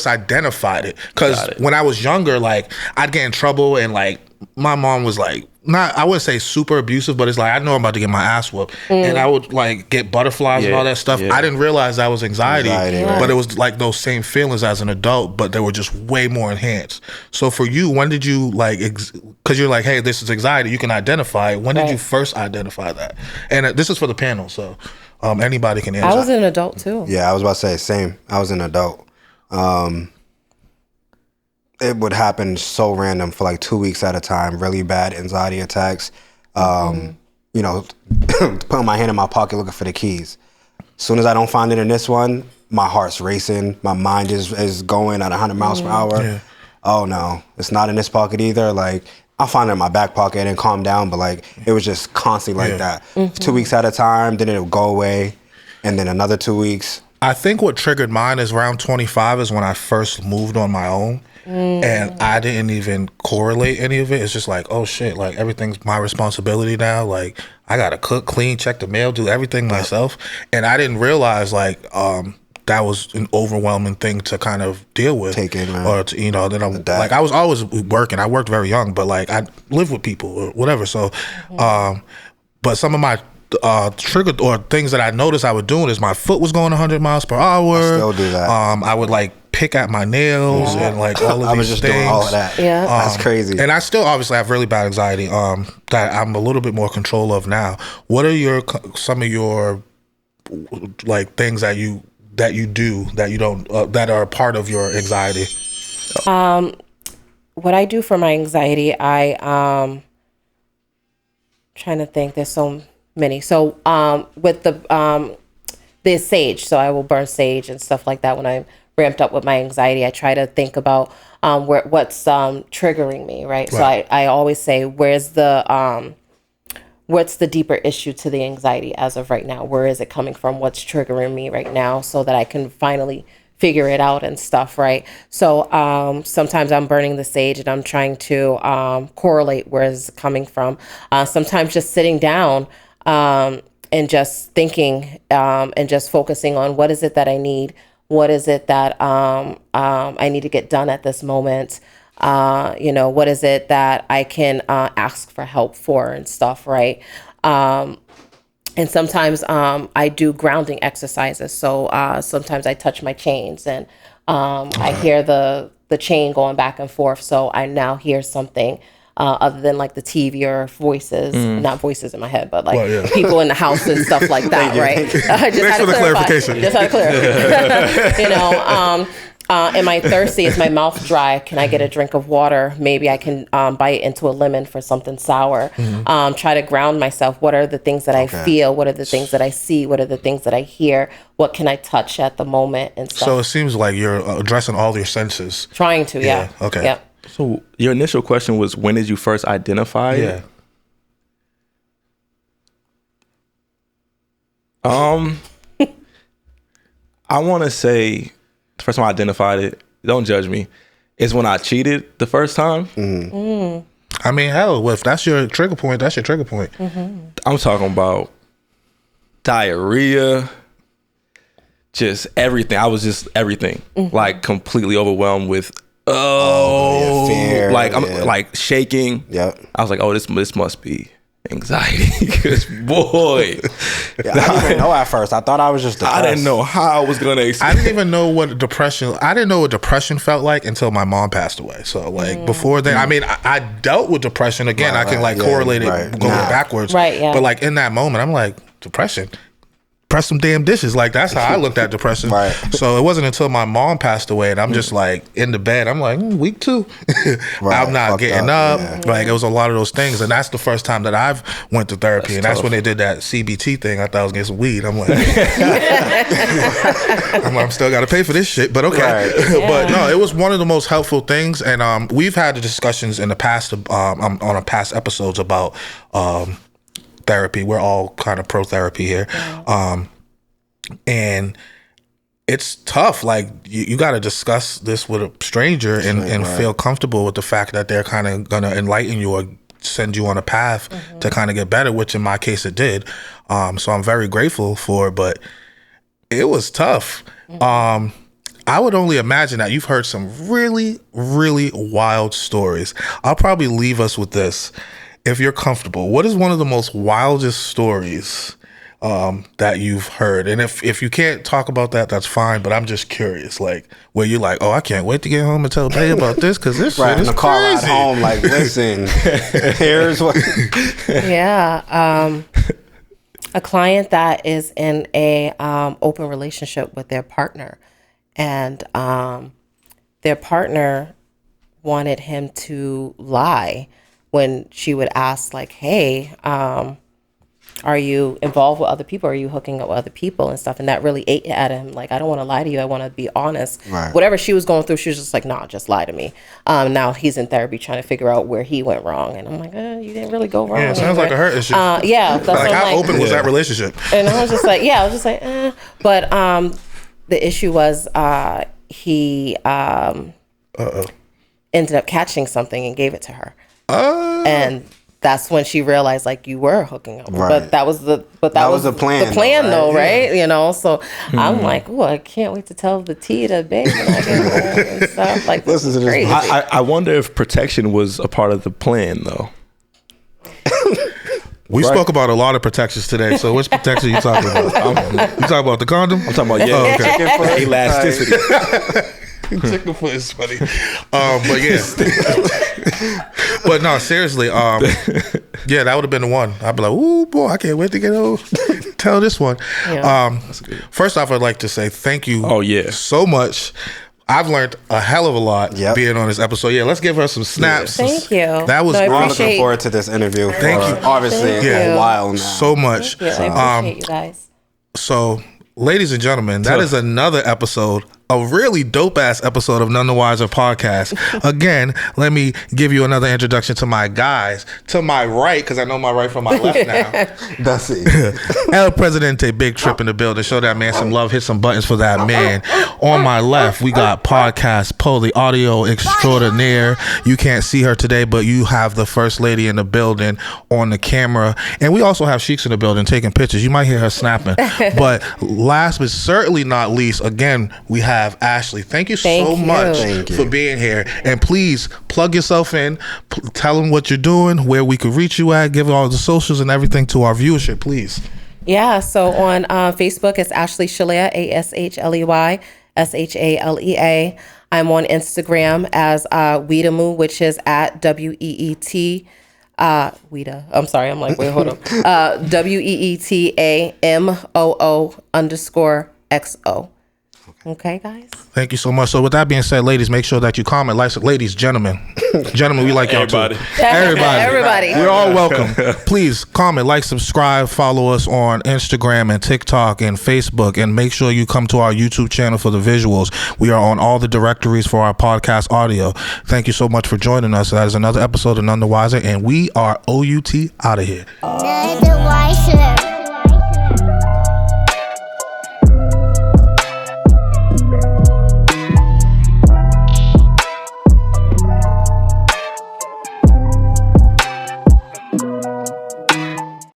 identified it. Because when I was younger, like, I'd get in trouble and like my mom was like, not, I wouldn't say super abusive, but it's like, I know I'm about to get my ass whooped. And I would like get butterflies and all that stuff. I didn't realize that was anxiety, but it was like those same feelings as an adult, but they were just way more enhanced. So for you, when did you like, because you're like, hey, this is anxiety, you can identify it. When did you first identify that? And this is for the panel, so anybody can answer. I was an adult too. Yeah, I was about to say, same. I was an adult. It would happen so random for like 2 weeks at a time, really bad anxiety attacks. You know, putting my hand in my pocket looking for the keys. As soon as I don't find it in this one, my heart's racing. My mind is going at 100 miles per hour. Yeah. Oh no, it's not in this pocket either. Like, I'll find it in my back pocket and calm down, but like, it was just constantly like that. 2 weeks at a time, then it would go away. And then another 2 weeks. I think what triggered mine is around 25 is when I first moved on my own. And I didn't even correlate any of it. It's just like, oh shit, like everything's my responsibility now. Like, I gotta cook, clean, check the mail, do everything myself. And I didn't realize like that was an overwhelming thing to kind of deal with. Take in, man. Or to, you know, then I'm like, I was always working. I worked very young, but like I lived with people or whatever. So but some of my trigger or things that I noticed I was doing is my foot was going 100 miles per hour. I still do that. I would like pick at my nails and like all of these I was just things. doing all of that. Yeah. That's crazy. And I still obviously have really bad anxiety that I'm a little bit more control of now. What are some of your like things that you do that you don't that are a part of your anxiety? What I do for my anxiety, trying to think, there's so many. So with the sage, so I will burn sage and stuff like that when I'm ramped up with my anxiety. I try to think about what's triggering me, right? So I always say, what's the deeper issue to the anxiety as of right now? Where is it coming from? What's triggering me right now, so that I can finally figure it out and stuff, right? So sometimes I'm burning the sage and I'm trying to correlate where it's coming from. Sometimes just sitting down and just thinking and just focusing on what is it that I need. What is it that I need to get done at this moment? You know, what is it that I can ask for help for and stuff, right? And sometimes I do grounding exercises. So sometimes I touch my chains and I hear the chain going back and forth. So I now hear something other than like the TV or voices, not voices in my head, but like people in the house and stuff like that, right? Thanks for the clarification. Just had to clarify. You know, am I thirsty? Is my mouth dry? Can I get a drink of water? Maybe I can bite into a lemon for something sour. Try to ground myself. What are the things that I feel? What are the things that I see? What are the things that I hear? What can I touch at the moment and stuff? So it seems like you're addressing all your senses. Trying to, yeah. Okay. Yeah. So your initial question was, when did you first identify it? I want to say the first time I identified it, don't judge me, is when I cheated the first time. I mean, hell, if that's your trigger point, that's your trigger point. I'm talking about diarrhea, just everything. I was just everything, like completely overwhelmed with fear, like I'm like shaking. Yep. I was like, oh, this must be anxiety, because boy, I didn't even know at first. I thought I was just depressed. I didn't know how I was gonna I didn't even know what depression. I didn't know what depression felt like until my mom passed away. So like before then, I mean, I dealt with depression again. I can like correlate it going backwards. Right. Yeah. But like in that moment, I'm like, depression. Press some damn dishes. Like, that's how I looked at depression. So it wasn't until my mom passed away and I'm just like in the bed. I'm like, week 2. I'm not getting up. Yeah. Like, it was a lot of those things. And that's the first time that I've went to therapy. That's when they did that CBT thing. I thought I was getting some weed. I'm like, I'm still got to pay for this shit, but okay. But no, it was one of the most helpful things. And we've had the discussions in the past on a past episodes about therapy. We're all kind of pro therapy here. And it's tough. Like, you got to discuss this with a stranger and feel comfortable with the fact that they're kind of going to enlighten you or send you on a path to kind of get better, which in my case it did. So I'm very grateful for it, but it was tough. I would only imagine that you've heard some really, really wild stories. I'll probably leave us with this. If you're comfortable, what is one of the most wildest stories that you've heard? And if you can't talk about that, that's fine. But I'm just curious, like where you're like, oh, I can't wait to get home and tell Tay about this because this shit is in the car crazy. ride home, like, listen, here's what. Yeah, a client that is in a open relationship with their partner, and their partner wanted him to lie when she would ask, like, hey, are you involved with other people? Are you hooking up with other people and stuff? And that really ate at him. Like, I don't want to lie to you. I want to be honest. Right. Whatever she was going through, she was just like, nah, just lie to me. Now he's in therapy trying to figure out where he went wrong. And I'm like, you didn't really go wrong. Yeah, it sounds like a hurt issue. Yeah. That's Like, how open was that relationship? And I was just like, But the issue was he ended up catching something and gave it to her. And that's when she realized, like, you were hooking up. Right. But that was the plan. The plan, though, right? You know. So I'm like, oh, I can't wait to tell the tea to babe when I get home and stuff. Like, this is crazy. I wonder if protection was a part of the plan, though. We spoke about a lot of protections today. So which protection are you talking about? You talking about the condom? I'm talking about elasticity. Chicken foot is funny. But yeah. But no, seriously, yeah, that would have been the one. I'd be like, ooh, boy, I can't wait to get home. Tell this one. Yeah. First off, I'd like to say thank you so much. I've learned a hell of a lot being on this episode. Yeah, let's give her some snaps. Thank you. That was I'm looking forward to this interview. Thank you. Obviously, a while now. So much. I appreciate you guys. So, ladies and gentlemen, that is another episode, a really dope-ass episode of Nun the Wizer podcast. Again, let me give you another introduction to my guys. To my right, because I know my right from my left now. That's it. El Presidente, big trip in the building. Show that man some love. Hit some buttons for that man. On my left, we got Podcast Poe, the audio extraordinaire. You can't see her today, but you have the first lady in the building on the camera. And we also have Sheiks in the building taking pictures. You might hear her snapping. But last but certainly not least, again, we have Ashley. Thank you so much for being here. And please plug yourself in. Tell them what you're doing, where we could reach you at. Give all the socials and everything to our viewership, please. Yeah, so on Facebook, it's Ashley Shalea, ASHLEY, I'm on Instagram as Weetamoo, which is at WEET. Weeta. I'm sorry. I'm like, wait, hold up. WEETAMOO_XO. Okay, guys. Thank you so much. So with that being said, ladies, make sure that you comment, like, ladies, gentlemen, we like y'all too. Everybody. You're all welcome. Please comment, like, subscribe, follow us on Instagram and TikTok and Facebook, and make sure you come to our YouTube channel for the visuals. We are on all the directories for our podcast audio. Thank you so much for joining us. That is another episode of Nun the Wizer, and we are OUT out of here. Nun the Wizer.